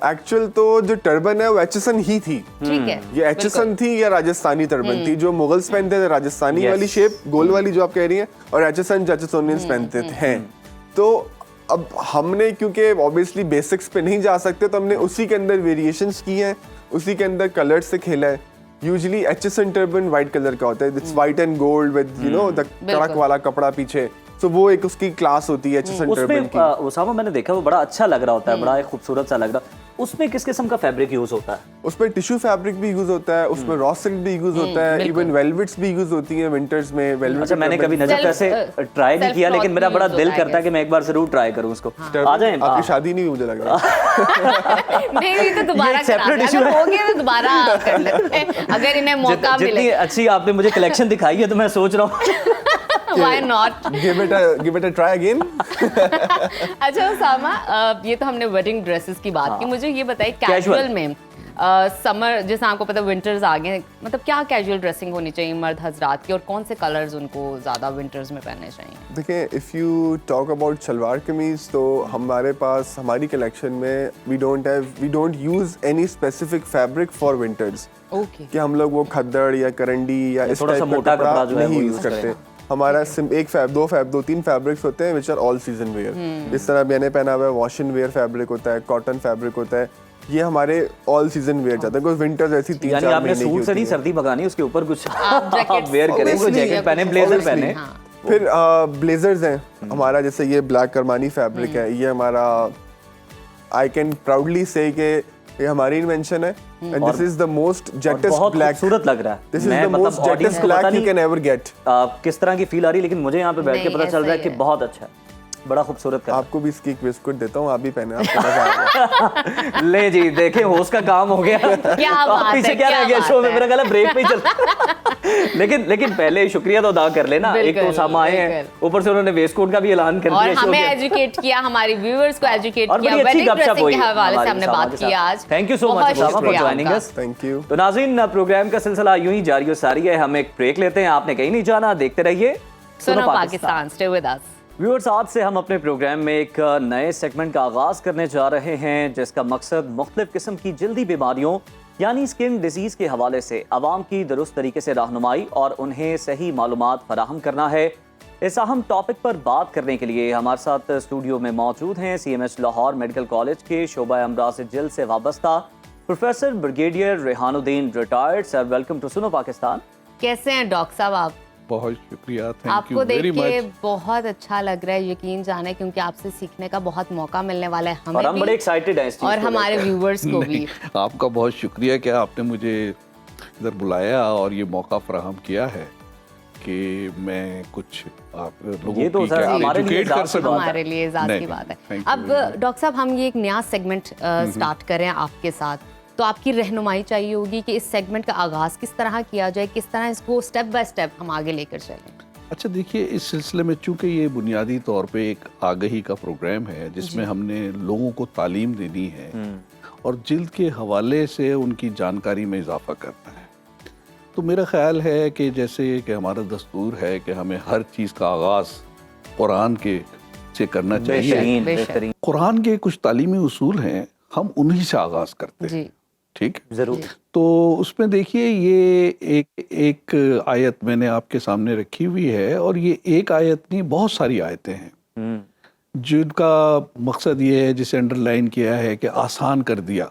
एक्चुअल तो जो टर्बन है वो एचएसएन ही थी। ठीक है, ये एचएसएन थी या राजस्थानी टर्बन थी, जो मुगल्स पहनते थे राजस्थानी Yes. वाली शेप गोल वाली जो आप कह रही हैं, और एचएसएन जैचसोनियंस पहनते हैं। तो अब हमने क्योंकि ऑब्वियसली बेसिक्स पे नहीं जा सकते, तो हमने उसी के अंदर वेरिएशंस की हैं, उसी के अंदर कलर से खेला है। Usually HSN turban white colour का होता है, it's white and gold with you know the कड़क वाला कपड़ा पीछे, तो वो एक उसकी क्लास होती है एचएसएन टर्बन की। उसमें उसामा मैंने देखा वो बड़ा अच्छा लग रहा होता है, बड़ा एक खूबसूरत सा लग रहा। उसमें किस किस्म का फैब्रिक यूज होता है? उसमें टिश्यू फैब्रिक भी यूज होता है, उसमें रॉ सिल्क भी यूज होता है, इवन वेलवेट्स भी यूज होती हैं विंटर्स में। वेलवेट अच्छा, मैंने कभी नजर ऐसे ट्राई नहीं किया, लेकिन मेरा बड़ा दिल करता है कि मैं एक बार जरूर ट्राई करूं उसको। आ जाएं आपकी शादी नहीं हुई मुझे लग रहा है। नहीं हुई तो दोबारा ये separate करा, issue अगर है। हो गया तो दोबारा कर लेते हैं, अगर इन्हें मौका जितनी मिले। अच्छी आपने मुझे कलेक्शन दिखाई है, तो मैं सोच रहा हूँ why not. Give it a try again. अच्छा उसामा, ये तो हमने वेडिंग ड्रेसेस की बात की, मुझे ये बताइए Casual. कैजुअल में समर जैसे आपको पता है विंटर्स आ गए, मतलब क्या कैजुअल ड्रेसिंग होनी चाहिए मर्द हजरात की, और कौन से कलर्स उनको ज़्यादा विंटर्स में पहनने चाहिए? देखिए, if you talk about shalwar kameez, तो हमारे पास हमारी कलेक्शन में we don't use any specific fabric for winters. Okay, कि हम लोग वो खद्दड़ या करंडी या इस थोड़ा सा टाइप का मोटा कपड़ा जो है नहीं वो यूज use करते। करें। हमारा दो तीन फैब्रिक्स होते हैं which are all season wear. जिस तरह मैंने पहना हुआ है वॉश एंड वेयर फैब्रिक होता है, कॉटन फैब्रिक होता है, ये हमारे ऑल सीजन वेयर जाता है, बिकॉज़ विंटर्स ऐसी 3-4 यानी महीने आपने की सूट से होती नहीं है। सर्दी भगानी, उसके ऊपर कुछ आप आप वेयर करें, कोई जैकेट पहने, ब्लेजर पहने। फिर ब्लेजर्स हैं हमारा, जैसे ये ब्लैक करमानी फैब्रिक है, ये हमारा आई कैन प्राउडली से कि ये हमारी इन्वेंशन है, and this is the most jettest बहुत ब्लैक। खूबसूरत लग रहा है। दिस इज मैं द मतलब मोस्ट ऑडियंस जेटेस्ट को पता ब्लैक यू नहीं कैन एवर गेट। किस तरह की फील आ रही है, लेकिन मुझे यहाँ पे बैठ के नहीं, पता चल रहा है ऐसा कि ही है। बहुत अच्छा है, बड़ा खूबसूरत कर आपको भी इसकी एक बिस्कुट देता हूँ, आप भी पहने, आपको मजा आएगा। ले जी, देखे होस्ट का काम हो गया। क्या अब बात पीछे है, क्या क्या रह गया बात शो में, है। मेरा गला ब्रेक पे ही चल। लेकिन पहले शुक्रिया तो अदा कर लेना, एक तो बिल्कुल, उसामा आए हैं, बिल्कुल। ऊपर से उन्होंने वेस्ट कोट का भी ऐलान कर और दिया शो हमें के। एजुकेट किया, हमारी व्यूअर्स को एजुकेट और किया, बड़ी अच्छी वेडिंग गपशप ड्रेसिंग हुई के हवाले से हमारी हमने उसामा बात के की साथ। आज। थैंक यू सो बहुत मच उसामा फॉर शुक्रिया ज्वाइनिंग आपका। अस। Thank you. तो नाज़रीन, प्रोग्राम का सिलसिला यूं ही जारी और सारी है, हम एक ब्रेक लेते हैं, आपने कहीं नहीं जाना, देखते रहिए सुनो Pakistan, stay with us. Viewers, आज से हम अपने प्रोग्राम में एक नए सेगमेंट का आगाज़ करने जा रहे हैं, जिसका मकसद मुख्तलिफ किस्म की जल्दी बीमारियों यानी स्किन डिजीज़ के हवाले से आवाम की दुरुस्त तरीके से रहनुमाई और उन्हें सही मालूमात फराहम करना है। इस अहम टॉपिक पर बात करने के लिए हमारे साथ स्टूडियो में मौजूद हैं CMH लाहौर मेडिकल कॉलेज के शोबा अमराज जिल्द से वाबस्ता professor brigadier Rehanuddin retired. Sir, welcome to Suno Pakistan. कैसे हैं डॉक्टर साहब आप? बहुत शुक्रिया, थैंक यू आपको देख वेरी के मच। बहुत अच्छा लग रहा है, यकीन जाने, क्योंकि आपसे सीखने का बहुत मौका मिलने वाला है और हमें हम बड़े भी एक्साइटेड हैं इस चीज़ और को हमारे लेकर। व्यूअर्स को भी। आपका बहुत शुक्रिया कि आपने मुझे इधर बुलाया और ये मौका फराहम किया है कि मैं कुछ आप लोगों ये तो की सर क्या हमारे लिए एजुकेट कर इजाज़त की सकूं। बात है। हमारे लिए इजाज़ नहीं, की बात है। thank you अब very much। डॉक्टर साहब, हम ये एक नया सेगमेंट स्टार्ट कर रहे हैं आपके साथ, तो आपकी रहनुमाई चाहिए होगी कि इस सेगमेंट का आगाज़ किस तरह किया जाए, किस तरह इसको स्टेप बाय स्टेप हम आगे लेकर चलें। अच्छा, देखिए, इस सिलसिले में चूंकि ये बुनियादी तौर पे एक आगही का प्रोग्राम है जिसमें हमने लोगों को तालीम देनी है और जिल्द के हवाले से उनकी जानकारी में इजाफा करना है, तो मेरा ख्याल है कि जैसे कि हमारा दस्तूर है कि हमें हर चीज़ का आगाज़ कुरान के से करना चाहिए। बेहतरीन बेशक। बेहतरीन, कुरान के कुछ तालीमी उसूल हैं, हम उन्हीं से आगाज़ करते हैं। जी, ठीक, जरूर। तो उसमें देखिए, ये एक आयत मैंने आपके सामने रखी हुई है, और ये एक आयत नहीं, बहुत सारी आयतें हैं जिनका मकसद ये है, जिसे अंडरलाइन किया है कि आसान कर दिया।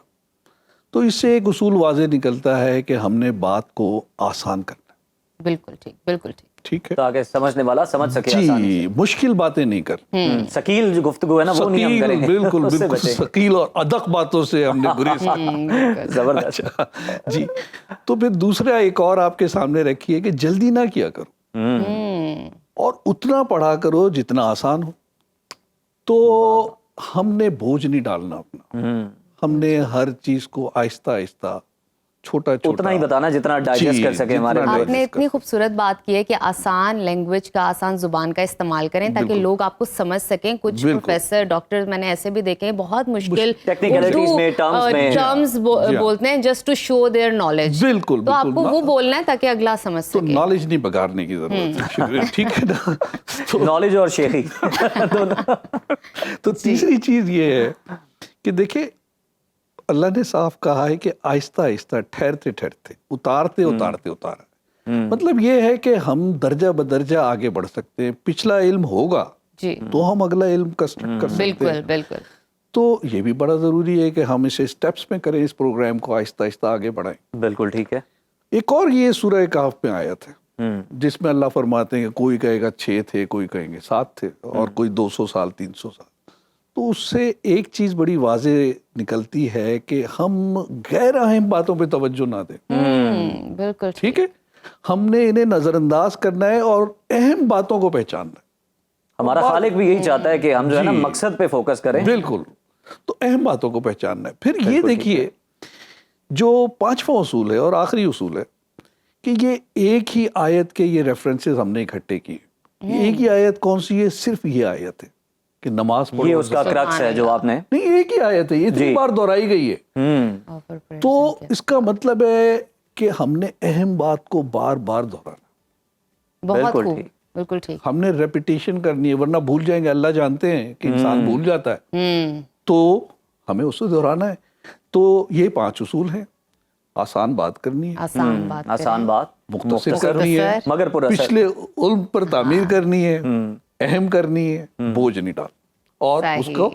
तो इससे एक उसूल वाज़े निकलता है कि हमने बात को आसान करना है। बिल्कुल ठीक, बिल्कुल ठीक। ठीक है ताकि समझने वाला समझ सके आसानी जी, मुश्किल बातें नहीं कर, से। शकील जो गुफ्तगू है ना, वो नहीं हम शकील, करेंगे। बिल्कुल उससे बिल्कुल बचेंगे। शकील और अदक बातों से हमने बुरी जबरदस्त। अच्छा जी, तो फिर दूसरा एक और आपके सामने रखी है कि जल्दी ना किया करो और उतना पढ़ा करो जितना आसान हो। तो हमने बोझ नहीं डालना अपना, हमने हर चीज को आहिस्ता आहिस्ता छोटा छोटा उतना ही बताना जितना डाइजेस्ट कर सके हमारे जितना लोग। आपने इतनी खूबसूरत बात की है कि आसान लैंग्वेज का, आसान जुबान का इस्तेमाल करें ताकि लोग आपको समझ सकें। कुछ बिल्कुल। प्रोफेसर, डॉक्टर मैंने ऐसे भी देखे हैं बहुत मुश्किल Technicalities में, terms में। टर्म्स जी हाँ। बोलते हैं just to show their knowledge. बिल्कुल, तो बिल्कुल। आपको वो बोलना है ताकि अगला समझ तो सके। नॉलेज नहीं बगाड़ने की जरूरत है, ठीक है ना। तो नॉलेज और शेखी दोनों। तो तीसरी चीज ये है कि देखिए अल्लाह ने साफ कहा है कि आहिस्ता आहिस्ता, ठहरते ठहरते, उतारते उतारते उतारा। मतलब ये है कि हम दर्जा बदर्जा आगे बढ़ सकते हैं। पिछला इल्म होगा जी तो हम अगला इल्म कर सकते बिल्कुल हैं। बिल्कुल। तो ये भी बड़ा जरूरी है कि हम इसे स्टेप्स में करें, इस प्रोग्राम को आहिस्ता आहिस्ता आगे बढ़ाएं। बिल्कुल ठीक है। एक और ये सूरह कहफ में आयत है जिसमें अल्लाह फरमाते हैं कि कोई कहेगा 6 थे, कोई कहेंगे 7 थे, और कोई 200 साल 300 साल। तो उससे एक चीज बड़ी वाजे निकलती है कि हम गैर अहम बातों पे तवज्जो ना दें। बिल्कुल ठीक है, हमने इन्हें नजरअंदाज करना है और अहम बातों को पहचानना है। हमारा खालिक भी यही चाहता है कि हम जो है ना जी। मकसद पे फोकस करें। बिल्कुल, तो अहम बातों को पहचानना है। फिर ये देखिए जो 5वां उसूल है और आखिरी उसूल है कि ये एक ही आयत के ये रेफरेंसेस हमने इकट्ठे किए। एक ही आयत कौन सी है? सिर्फ ये आयत है कि नमाज पढ़ो। ये उसका क्रक्स है जो आपने। नहीं, एक ही आयत है, ये इतनी बार दोहराई गई है। तो इसका मतलब है कि हमने अहम बात को बार बार दोहराना, बहुत बिल्कुल खूब, ठीक। बिल्कुल ठीक। हमने रेपिटेशन करनी है, वरना भूल जाएंगे। अल्लाह जानते हैं कि इंसान भूल जाता है, तो हमें उसे दोहराना है। तो ये 5 उसूल हैं। आसान बात करनी है, आसान बात करें। आसान बात, मुख्तसर करनी है, मुख्तसर, मगर पुरअसर। पिछले उल्म पर तामीर करनी है, अहम करनी है, बोझ नहीं डाल, और सही। उसको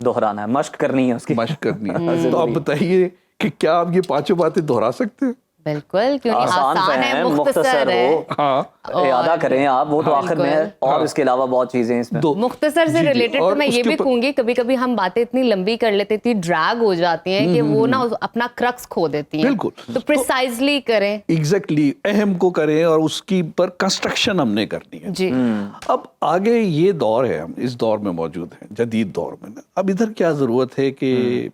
दोहराना है, मश्क करनी है उसकी। मशक करनी है। तो आप बताइए कि क्या आप ये 5 बातें दोहरा सकते हैं? बिल्कुल, क्यों नहीं। आसान है, फहम, मुख्तसर है। हो। हाँ, यादा करें आप, वो तो आखिर में है, बिल्कुल। और इसके अलावा बहुत चीजें हैं इसमें। दो मुख्तसर से जी, जी, रिलेटेड तो और मैं ये उसके भी ऊपर- कहूंगी कभी कभी हम बातें इतनी लंबी कर लेते, इतनी ड्रैग हो जाती हैं कि वो ना अपना क्रक्स खो देती हैं। बिल्कुल। तो प्रिसाइजली करें। एग्जैक्टली अहम को करें और उसकी पर कंस्ट्रक्शन हमने करनी है। जी अब आगे ये दौर है, हम इस दौर में मौजूद हैं, जदीद दौर में ना। अब इधर क्या जरूरत है कि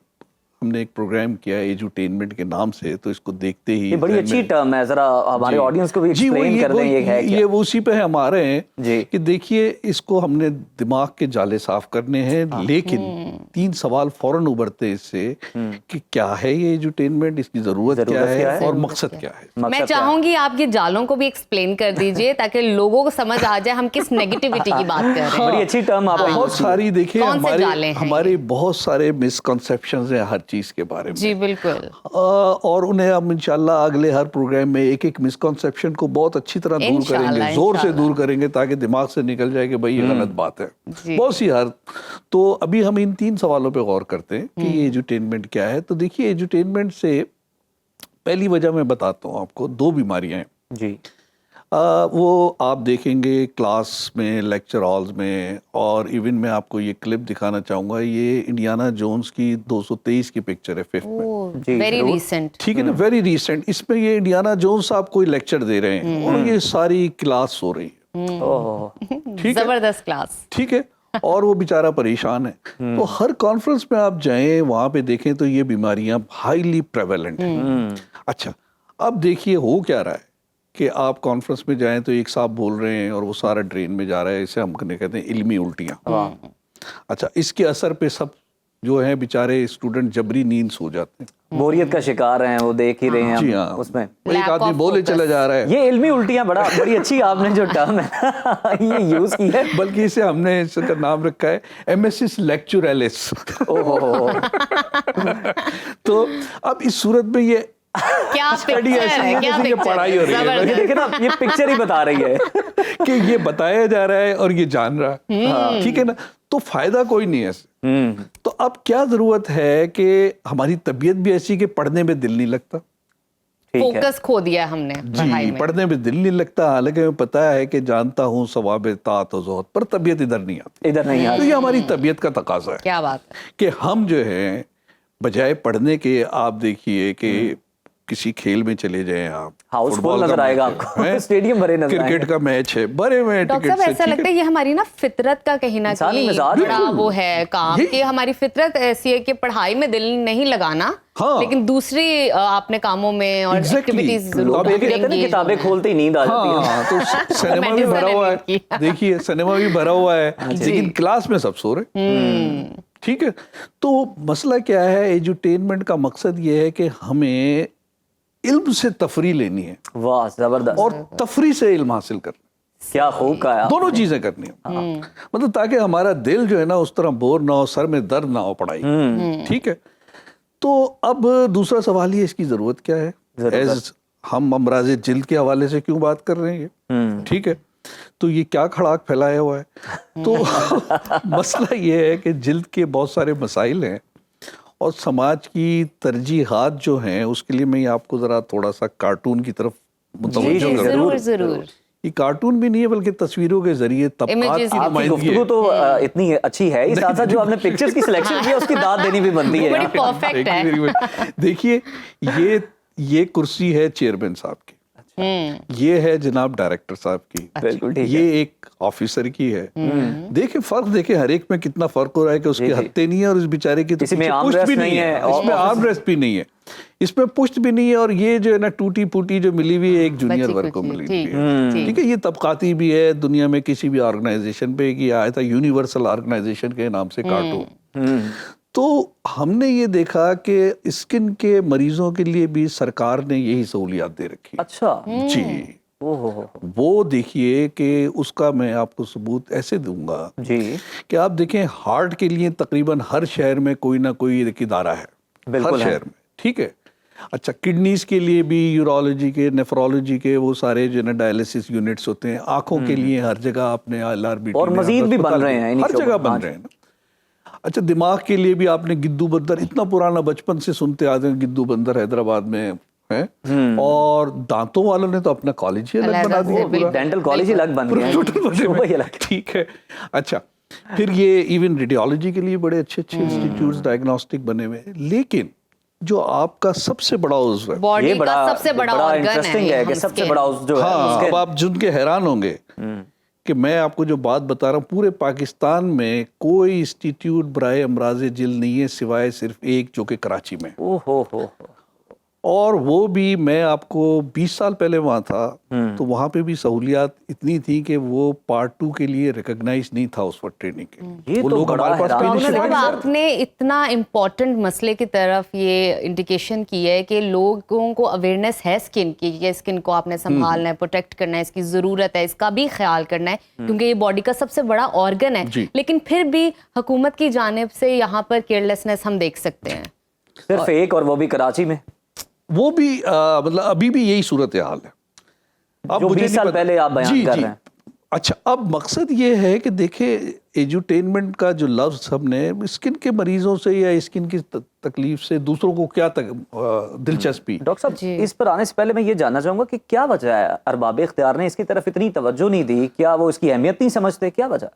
हमने एक प्रोग्राम किया एजुटेनमेंट के नाम से, तो इसको देखते ही ये बड़ी अच्छी टर्म है, जरा हमारे जी। ऑडियंस को भी जी, वो एक्सप्लेन कर दें ये है क्या। ये वो उसी पे हम आ रहे हैं जी। कि देखिए इसको हमने दिमाग के जाले साफ करने हैं, लेकिन 3 सवाल फौरन उभरते हैं इससे कि क्या है ये एजुटेनमेंट, इसकी जरूरत क्या है और मकसद क्या है। मैं मकसद क्या चाहूंगी आप ये जालों को भी एक्सप्लेन कर दीजिए ताकि लोगों को समझ आ जाए हम किस नेगेटिविटी की बात कर रहे हैं। बड़ी अच्छी टर्म आपने बहुत यूज़ की। सारी देखिए कौन से जाले हैं हमारे बहुत सारे मिसकंसेप्शंस हैं हर चीज के बारे में। जी बिल्कुल। और उन्हें हम इंशाल्लाह अगले हर प्रोग्राम में एक एक मिसकंसेप्शन को बहुत अच्छी तरह दूर इंशाल्लाह, करेंगे, जोर से इंशाल्लाह। दूर करेंगे, ताकि दिमाग से निकल जाए कि भाई ये गलत बात है। जी। बहुत सी हर तो अभी हम इन 3 सवालों पे गौर करते हैं कि ये एजुटेनमेंट क्या है। तो देखिए एजुटेनमेंट से पहली वजह मैं बताता हूँ आपको, 2 बीमारियां हैं। जी। वो आप देखेंगे क्लास में, लेक्चर हॉल्स में, और इवन मैं आपको ये क्लिप दिखाना चाहूँगा। ये इंडियाना जोन्स की 223 की पिक्चर है, 5th में। जी, वेरी जरूर। रीसेंट। ठीक है ना, वेरी रीसेंट। इसमें ये इंडियाना जोन्स साहब कोई लेक्चर दे रहे हैं और ये सारी क्लास हो रही है। ओह, ठीक है, जबरदस्त क्लास। ठीक है। और वो बेचारा परेशान है। तो हर कॉन्फ्रेंस में आप जाएं, वहाँ पे देखें तो ये बीमारियां हाईली प्रेवेलेंट हैं। अच्छा, अब देखिए हो क्या रहा है कि आप कॉन्फ्रेंस में जाएं तो एक साहब बोल रहे हैं और वो सारा ड्रेन में जा रहा है। इसे हम कहते हैं इल्मी उल्टियाँ। अच्छा, इसके असर पे सब जो है बेचारे स्टूडेंट जबरी नींद सो जाते हैं। बोरियत का शिकार हैं, वो देख ही रहे हैं जी हम हाँ, उसमें। एक Lack आदमी of बोले focus. चला जा रहा है। ये इल्मी उल्टियां बड़ी अच्छी आपने जो टर्म है ये यूज की है। बल्कि इसे हमने इसका नाम रखा है एमएसिस लेक्चुरलिस। ओहो, तो अब इस सूरत में ये क्या स्टडी पिक्चर ऐसी है, है क्या जैसे ये पिक्चर पढ़ाई हो रही है। ये जबरदस्त। देखिए ना, ये पिक्चर ही बता रही है। कि ये बताया जा रहा है और ये जान रहा है। ठीक है ना, तो फायदा कोई नहीं है इससे। तो अब क्या जरूरत है कि हमारी तबीयत भी ऐसी कि पढ़ने में दिल नहीं लगता। ठीक है। फोकस खो दिया हमने पढ़ाई जी, में। पढ़ने में दिल नहीं लगता। हालांकि हमें पता है कि जानता हूँ सवाब तात और ज़ोहद, पर तबीयत इधर नहीं आती। इधर नहीं तो आती। ये हमारी तबीयत का तकाजा है क्या बात है। कि हम जो है बजाय पढ़ने के, आप देखिए कि किसी खेल में चले जाएं आप, हाउसफुल फुटबॉल का नजर आएगा मैच आपको, है, स्टेडियम भरे नजर क्रिकेट आएंगे। का मैच है, भरे हुए हैं डॉक्टर टिकट साहब से, ऐसा ठीक लगता है ये हमारी ना फितरत का कहीं ना इंसानी कहीं मिजाज है। बड़ा वो है काम यही- कि हमारी फितरत ऐसी है कि पढ़ाई में दिल नहीं लगाना, हाँ। लेकिन दूसरी आपने कामों में और Exactly. एक्टिविटीज तो जरूर आप ये कहते हैं ना, engage किताबें होना है। खोलते ही नींद आ जाती है। हाँ, तो सिनेमा भी Medicine भरा हुआ है है, देखिए सिनेमा भी भरा हुआ है, लेकिन क्लास में सब सो रहे, ठीक है। तो मसला क्या है, एजुटेनमेंट का मकसद ये है कि हमें इल्म से तफरी लेनी है वाह जबरदस्त, और तफरी से इल्म हासिल करना, क्या खूब कहा आप। दोनों चीजें करनी है, मतलब ताकि हमारा दिल जो है ना उस तरह बोर ना हो, सर में दर्द ना हो पढ़ाई, ठीक है। तो अब दूसरा सवाल ये, इसकी जरूरत क्या है, एज हम अमराज जिल्द के हवाले से क्यों बात कर रहे हैं, ठीक है। तो ये क्या खड़ाक फैलाया हुआ है, तो मसला ये है कि जिल्द के बहुत सारे मसाइल हैं और समाज की तरजीहात जो हैं उसके लिए मैं आपको ज़रा थोड़ा सा कार्टून की तरफ मुतवज्जो जी, करूँ। जरूर जरूर। ये कार्टून भी नहीं है बल्कि तस्वीरों के जरिए तबकात Images की की आपकी नुमाइंदगी गुफ्तगू है। तो इतनी अच्छी है, इस साथ साथ जो आपने पिक्चर्स की सिलेक्शन की है उसकी दाद देनी भी बनती है बड़ी यहाँ पे। परफेक्ट Thank you है। very much। देखिए ये कुर्सी है चेयरमैन साहब की, ये है जनाब डायरेक्टर साहब की, बिल्कुल ठीक है। ये एक ऑफिसर की है। देखिए फर्क, देखिए हर एक में कितना फर्क हो रहा है कि उसके जी। हत्ते नहीं है और इस बेचारे की तो किसी में पीछे arm पुश्त rest भी नहीं नहीं है है, और इसमें आर्म रेस्ट भी नहीं है, इसमें पुश्त भी नहीं है, और ये जो है ना टूटी फूटी जो मिली हुई है एक जूनियर बच्ची वर्ग को कुची, मिली ठीक, हुई है, ठीक। ठीक है। ये तबकाती भी है, दुनिया में किसी भी ऑर्गेनाइजेशन पे किया आया था, यूनिवर्सल ऑर्गेनाइजेशन के नाम से कार्टून। तो हमने ये देखा कि स्किन के मरीजों के लिए भी सरकार ने यही सहूलियात दे रखी। अच्छा, जी, ओहो वो देखिए कि उसका मैं आपको सबूत ऐसे दूंगा जी, कि आप देखें हार्ट के लिए तकरीबन हर शहर में कोई ना कोई एक इदारा है, बिल्कुल हर है। शहर में, ठीक है। अच्छा, किडनीज के लिए भी यूरोलॉजी के, नेफ्रोलॉजी के वो सारे जो है ना डायलिसिस यूनिट्स होते हैं। आंखों के लिए हर जगह आपने LRBT और में, मजीद भी बन अस्पताल रहे में, हैं इन्हीं हर शोबों जगह में, बन हाँ रहे हैं ना। अच्छा, दिमाग के लिए भी आपने गिद्दू बंदर, इतना पुराना बचपन से सुनते आते हैं, गिद्दू बंदर हैदराबाद में है, और दांतों वालों ने तो अपना कॉलेज ही अलग बना दिया पूरा, डेंटल कॉलेज ही अलग बन गया है। शोभा ही अलग। ठीक है। अच्छा, फिर ये इवन रेडियोलॉजी के लिए बड़े अच्छे अच्छे इंस्टीट्यूट्स डायग्नोस्टिक बने हुए हैं, लेकिन जो आपका सबसे बड़ा उज़्व है, बॉडी ये का सबसे बड़ा ऑर्गन इंटरेस्टिंग है कि सबसे बड़ा जो है हाँ, उसके अब आप जुन के हैरान होंगे कि मैं आपको जो बात बता रहा हूँ, पूरे पाकिस्तान में कोई इंस्टीट्यूट बराए अमराज जिल्द नहीं है सिवाय सिर्फ एक, जो कि कराची में, ओहो हो, और वो भी मैं आपको 20 साल पहले वहाँ था तो वहाँ पे भी सहूलियात इतनी थी कि वो पार्ट 2 के लिए रिकॉग्नाइज नहीं था उस वक्त ट्रेनिंग के, ये वो तो लोग बड़ा हमारे पास हैरान पहले होने से डॉक्टर लगा। साहब, आपने इतना इम्पोर्टेंट मसले की तरफ ये इंडिकेशन की है कि लोगों को अवेयरनेस है स्किन की, ये स्किन को आपने संभालना है, प्रोटेक्ट करना है, इसकी ज़रूरत है, इसका भी ख्याल करना है, क्योंकि ये बॉडी का सबसे बड़ा ऑर्गन है। जी। लेकिन फिर भी हुकूमत की जानिब से यहाँ पर केयरलेसनेस हम देख सकते हैं। सिर्फ एक, और वो भी कराची में, वो भी मतलब अभी भी यही सूरत हाल है। अब जो मुझे 20 नहीं साल पता- पहले आप बयान जी, कर जी। रहे हैं। अच्छा, अब मकसद ये है कि देखे एजुटेनमेंट का जो लफ्ज़ हमने स्किन के मरीजों से या स्किन की तकलीफ से दूसरों को क्या दिलचस्पी। डॉक्टर साहब, इस पर आने से पहले मैं ये जानना चाहूंगा कि क्या वजह है अरबाब इख्तियार ने इसकी तरफ इतनी तवज्जो नहीं दी, क्या वो इसकी अहमियत नहीं समझते, क्या वजह?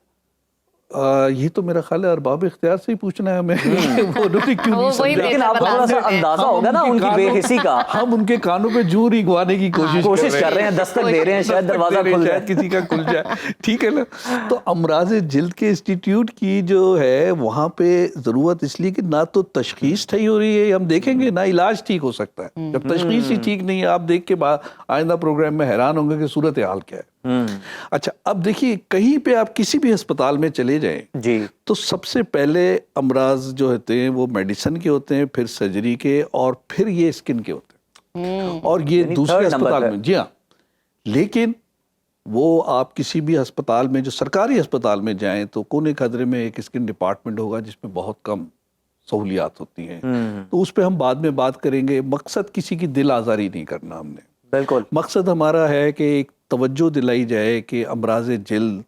ये तो मेरा ख्याल है अरबाब इख्तियार से ही पूछना है हमें वो उन्होंने क्यों वो नहीं वही समझा। लेकिन आपको थोड़ा सा अंदाजा होगा ना उनकी बेहिसी का। हम उनके कानों पे जूं रिगवाने की कोशिश कर रहे हैं, दस्तक दे रहे हैं, शायद दरवाजा खुल जाए, किसी का खुल जाए, ठीक है ना। तो अमराज जिल्द के इंस्टीट्यूट की जो है वहाँ पे ज़रूरत इसलिए कि ना तो तशखीस सही हो रही है, हम देखेंगे, ना इलाज ठीक हो सकता है। जब तशखीस ही ठीक नहीं है, आप देख के आइंदा प्रोग्राम में हैरान होंगे कि सूरत हाल क्या है। अच्छा, अब देखिए, कहीं पे आप किसी भी अस्पताल में चले जाएं जी, तो सबसे पहले अमराज जो होते हैं वो मेडिसिन के होते हैं, फिर सर्जरी के, और फिर ये स्किन के होते हैं, और ये यानी दूसरे third नंबर अस्पताल पे। में। जी हाँ, लेकिन वो आप किसी भी अस्पताल में, जो सरकारी अस्पताल में जाएं, तो कोने खदरे में एक स्किन डिपार्टमेंट होगा जिसमें बहुत कम सहूलियात होती हैं। तो उस पर हम बाद में बात करेंगे। मकसद किसी की दिल आज़ारी नहीं करना हमने, बिल्कुल। मकसद हमारा है कि एक तवज्जो दिलाई जाए कि अमराज जिल्द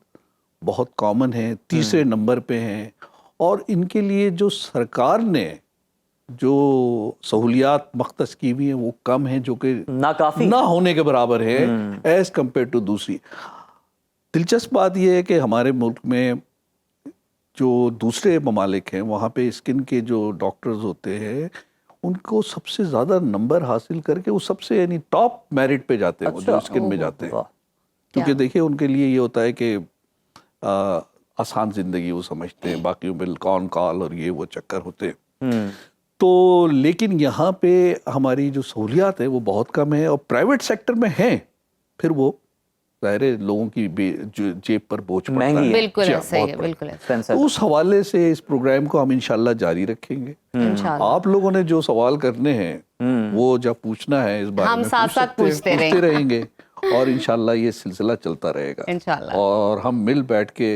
बहुत कॉमन है, तीसरे नंबर पे हैं, और इनके लिए जो सरकार ने जो सहूलियात मख्तस की हुई हैं वो कम हैं, जो कि नाकाफी ना होने के बराबर है एज कम्पेयर टू दूसरी। दिलचस्प बात यह है कि हमारे मुल्क में जो दूसरे ममालिक हैं वहाँ पे स्किन के जो डॉक्टर्स होते हैं उनको सबसे ज़्यादा नंबर हासिल करके वो सबसे यानी टॉप मेरिट पे जाते हैं, वो जो स्किन में जाते हैं। क्योंकि देखिए उनके लिए ये होता है कि आसान ज़िंदगी वो समझते हैं, बाकियों में कॉन कॉल और ये वो चक्कर होते हैं। तो लेकिन यहाँ पे हमारी जो सहूलियात है वो बहुत कम है, और प्राइवेट सेक्टर में हैं, फिर वो ज़ाहिर है लोगों की जेब पर बोझ पड़ता है। बिल्कुल जी, ऐसा ही है, बहुत बिल्कुल तो उस हवाले से इस प्रोग्राम को हम इंशाल्लाह जारी रखेंगे। इंशाल्लाह। आप लोगों ने जो सवाल करने हैं वो जब पूछना है इस बारे हम में साथ-साथ पूछते रहेंगे और इंशाल्लाह ये सिलसिला चलता रहेगा इंशाल्लाह। और हम मिल बैठ के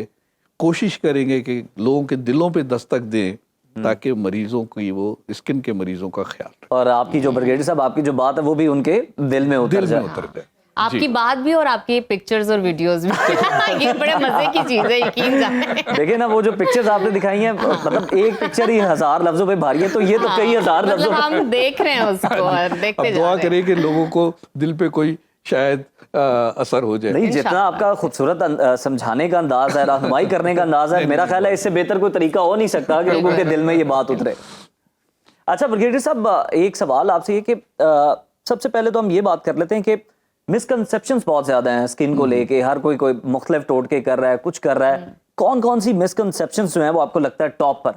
कोशिश करेंगे कि लोगों के दिलों पे दस्तक दें ताकि मरीजों की वो स्किन के मरीजों का ख्याल, और आपकी जो ब्रिगेडियर साहब आपकी जो बात है वो भी उनके दिल में उतर जाए। आपकी बात भी और आपकी पिक्चर्स और वीडियोस भी ये बड़े मजे की चीज है, यकीन जाने। देखिए ना वो जो पिक्चर्स आपने दिखाई हैं, मतलब एक पिक्चर ही 1000 लफ्जों पे भारी है, तो ये तो कई हजार मतलब लफ्जों हम देख रहे हैं उसको और देखते जा दुआ रहे हैं। करें कि लोगों को दिल पे कोई शायद असर हो जाए। नहीं, जितना आपका खूबसूरत समझाने का अंदाज है, रहनुमाई करने का अंदाज है, मेरा ख्याल है इससे बेहतर कोई तरीका हो नहीं सकता कि लोगों के दिल में ये बात उतरे। अच्छा ब्रिगेडियर साहब, एक सवाल आपसे ये कि सबसे पहले तो हम ये बात कर लेते हैं कि मिसकंसेप्शंस बहुत ज्यादा हैं स्किन को लेके, हर कोई मुख्तलिफ टोटके कर रहा है, कुछ कर रहा है। कौन कौन सी मिसकंसेप्शंस जो हैं वो आपको लगता है टॉप पर?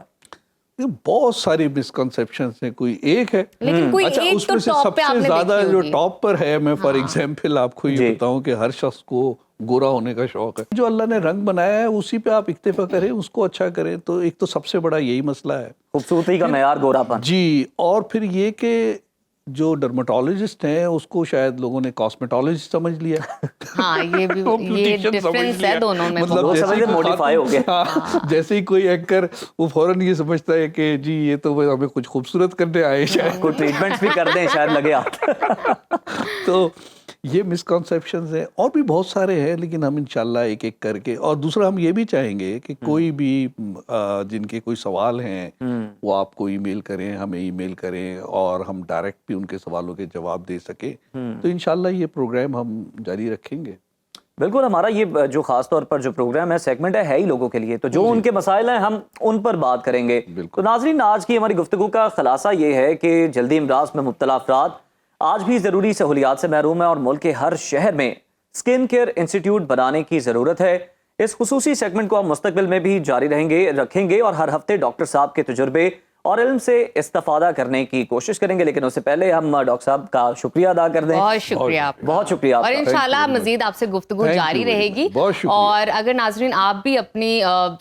बहुत सारी मिसकंसेप्शंस हैं, कोई एक है लेकिन कोई अच्छा, एक उसमें तो से टॉप पे सबसे आपने ज्यादा देखी जो होगी। टॉप पर है, मैं फॉर एग्जांपल आपको ये बताऊं कि हर शख्स को गोरा होने का शौक है। जो अल्लाह ने रंग बनाया है उसी पे आप इक्तिफा करें, उसको अच्छा करें, तो एक तो सबसे बड़ा यही मसला है, खूबसूरती का मेयार गोरापन। जी। और फिर ये कि जो डर्मेटोलॉजिस्ट हैं उसको शायद लोगों ने कॉस्मेटोलॉजिस्ट समझ लिया। हाँ, ये भी ये डिफरेंस है दोनों में। मतलब जैसे जैसे मॉडिफाई हो गया। जैसे ही कोई एंकर वो फौरन ये समझता है कि जी ये तो हमें कुछ खूबसूरत करने आए शायद, कोई ट्रीटमेंट्स भी कर दें शायद लगे आप। तो ये मिसकॉन्सेप्शंस हैं और भी बहुत सारे हैं, लेकिन हम इंशाल्लाह एक एक करके। और दूसरा हम ये भी चाहेंगे कि कोई भी जिनके कोई सवाल हैं वो आपको ईमेल करें, हमें ईमेल करें और हम डायरेक्ट भी उनके सवालों के जवाब दे सके, तो इंशाल्लाह ये प्रोग्राम हम जारी रखेंगे। बिल्कुल, हमारा ये जो खास तौर पर जो प्रोग्राम है, सेगमेंट है ही लोगों के लिए, तो जो उनके मसाइल हैं हम उन पर बात करेंगे। तो नाज़रीन, आज की हमारी गुफ्तगू का खुलासा ये है कि जल्दी इमराज में मुब्तला अफराद आज भी ज़रूरी सहूलियात से महरूम है और मुल्क के हर शहर में स्किन केयर इंस्टीट्यूट बनाने की ज़रूरत है। इस खुसूसी सेगमेंट को हम मुस्तकबिल में भी जारी रखेंगे और हर हफ्ते डॉक्टर साहब के तजुर्बे और इल्म से इस्तेफादा करने की कोशिश करेंगे। लेकिन उससे पहले हम डॉक्टर साहब का शुक्रिया अदा कर दें। बहुत शुक्रिया आपका। बहुत शुक्रिया और आपका। इंशाल्लाह मजीद आपसे गुफ्तगू जारी रहेगी। और अगर नाजरीन आप भी अपनी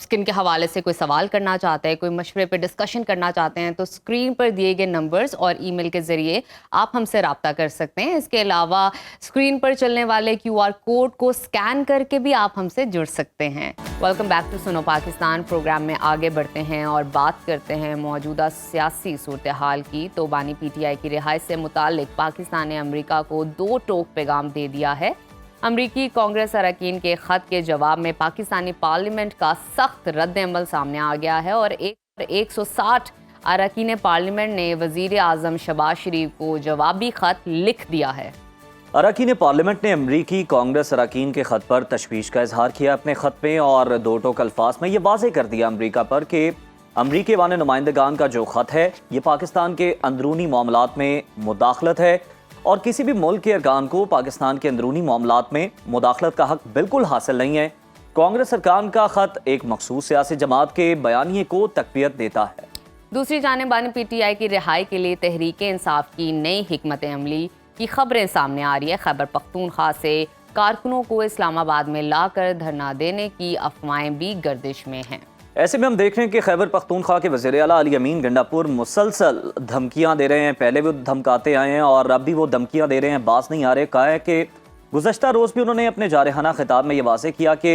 स्किन के हवाले से कोई सवाल करना चाहते हैं, कोई मशवरे पे डिस्कशन करना चाहते हैं, तो स्क्रीन पर दिए गए नंबर्स और ईमेल के जरिए आप हमसे रब्ता कर सकते हैं। इसके अलावा स्क्रीन पर चलने वाले QR कोड को स्कैन करके भी आप हमसे जुड़ सकते हैं। Welcome back to Suno Pakistan. Programme में आगे बढ़ते हैं और बात करते हैं मौजूदा सियासी सूरत हाल की। तो बानी PTI की रिहाई से मुतालिक पाकिस्तान ने अमेरिका को 2 टोक पैगाम दे दिया है। अमेरिकी कांग्रेस अरकान के ख़त के जवाब में पाकिस्तानी पार्लियामेंट का सख्त रद्द-ए-अमल सामने आ गया है और 160 अरकान पार्लियामेंट ने वज़ीर आज़म शहबाज शरीफ को जवाबी ख़त लिख दिया है। अरकान पार्लियामेंट ने अमरीकी कांग्रेस अरकान के ख़त पर तशवीश का इजहार किया अपने ख़त में और 2 टोक अल्फाज में ये वाज़ेह कर दिया अमरीका पर कि अमरीकी वान नुमाइंदगान का जो ख़त है ये पाकिस्तान के अंदरूनी मामलात में मुदाखलत है और किसी भी मुल्क के अरकान को पाकिस्तान के अंदरूनी मामलात में मुदाखलत का हक बिल्कुल हासिल नहीं है। कांग्रेस अरकान का ख़त एक मखसूस सियासी जमात के बयानिए को तक़वियत देता है। दूसरी जानिब बानी PTI की रिहाई के लिए तहरीक इंसाफ की नई हिकमत अमली की खबरें सामने आ रही है। खैबर पख्तूनख्वा से कारकुनों को इस्लामाबाद में लाकर धरना देने की अफवाहें भी गर्दिश में हैं। ऐसे में हम देख रहे हैं कि खैबर पख्तूनख्वा के वज़ीर आला अली अमीन गंडापुर मुसलसल धमकियां दे रहे हैं। पहले वो धमकाते आए हैं और अब भी वो धमकियां दे रहे हैं, बास नहीं आ रहे। कहा है कि गुज़श्ता रोज़ भी उन्होंने अपने जारहाना खिताब में ये वाज़ेह किया कि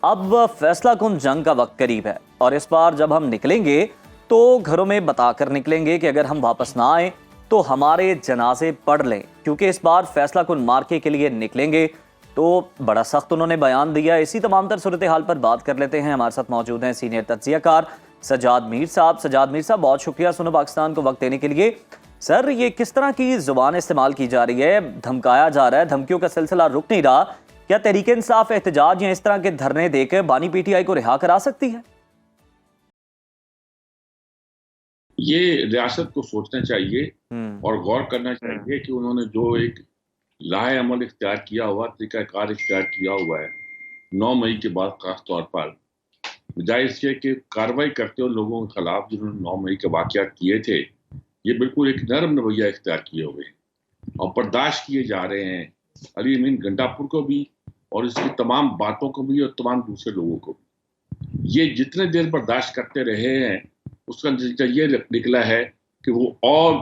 अब फैसला कुन जंग का वक्त करीब है और इस बार जब हम निकलेंगे तो घरों में बताकर निकलेंगे कि अगर हम वापस ना आए तो हमारे जनाजे पढ़ लें, क्योंकि इस बार फैसला कुन मार्के के लिए निकलेंगे। तो बड़ा सख्त उन्होंने बयान दिया। इसी तमाम तर सूरत हाल पर बात कर लेते हैं। हमारे साथ मौजूद हैं सीनियर तज्जियाकार सजाद मीर साहब। सजाद मीर साहब, बहुत शुक्रिया सुनो पाकिस्तान को वक्त देने के लिए। सर, ये किस तरह की जुबान इस्तेमाल की जा रही है, धमकाया जा रहा है, धमकियों का सिलसिला रुक नहीं रहा, क्या तहरीक इंसाफ एहतजाज या इस तरह के धरने देकर बानी PTI को रिहा करा सकती है? ये रियासत को सोचना चाहिए और गौर करना चाहिए कि उन्होंने जो एक लाहे अमल इख्तियार किया हुआ, तरीकाकार इख्तियार किया हुआ है 9 मई के बाद, खास तौर पर बजाय इसके कि कार्रवाई करते हो लोगों के खिलाफ जिन्होंने 9 मई के वाक़यात किए थे, ये बिल्कुल एक नरम रवैया इख्तियार किए हुए हैं और बर्दाश्त किए जा रहे हैं अली अमीन गंडापुर को भी और इसकी तमाम बातों को भी और तमाम दूसरे लोगों को भी। ये जितने देर बर्दाश्त करते रहे हैं उसका नतीजा ये निकला है कि वो और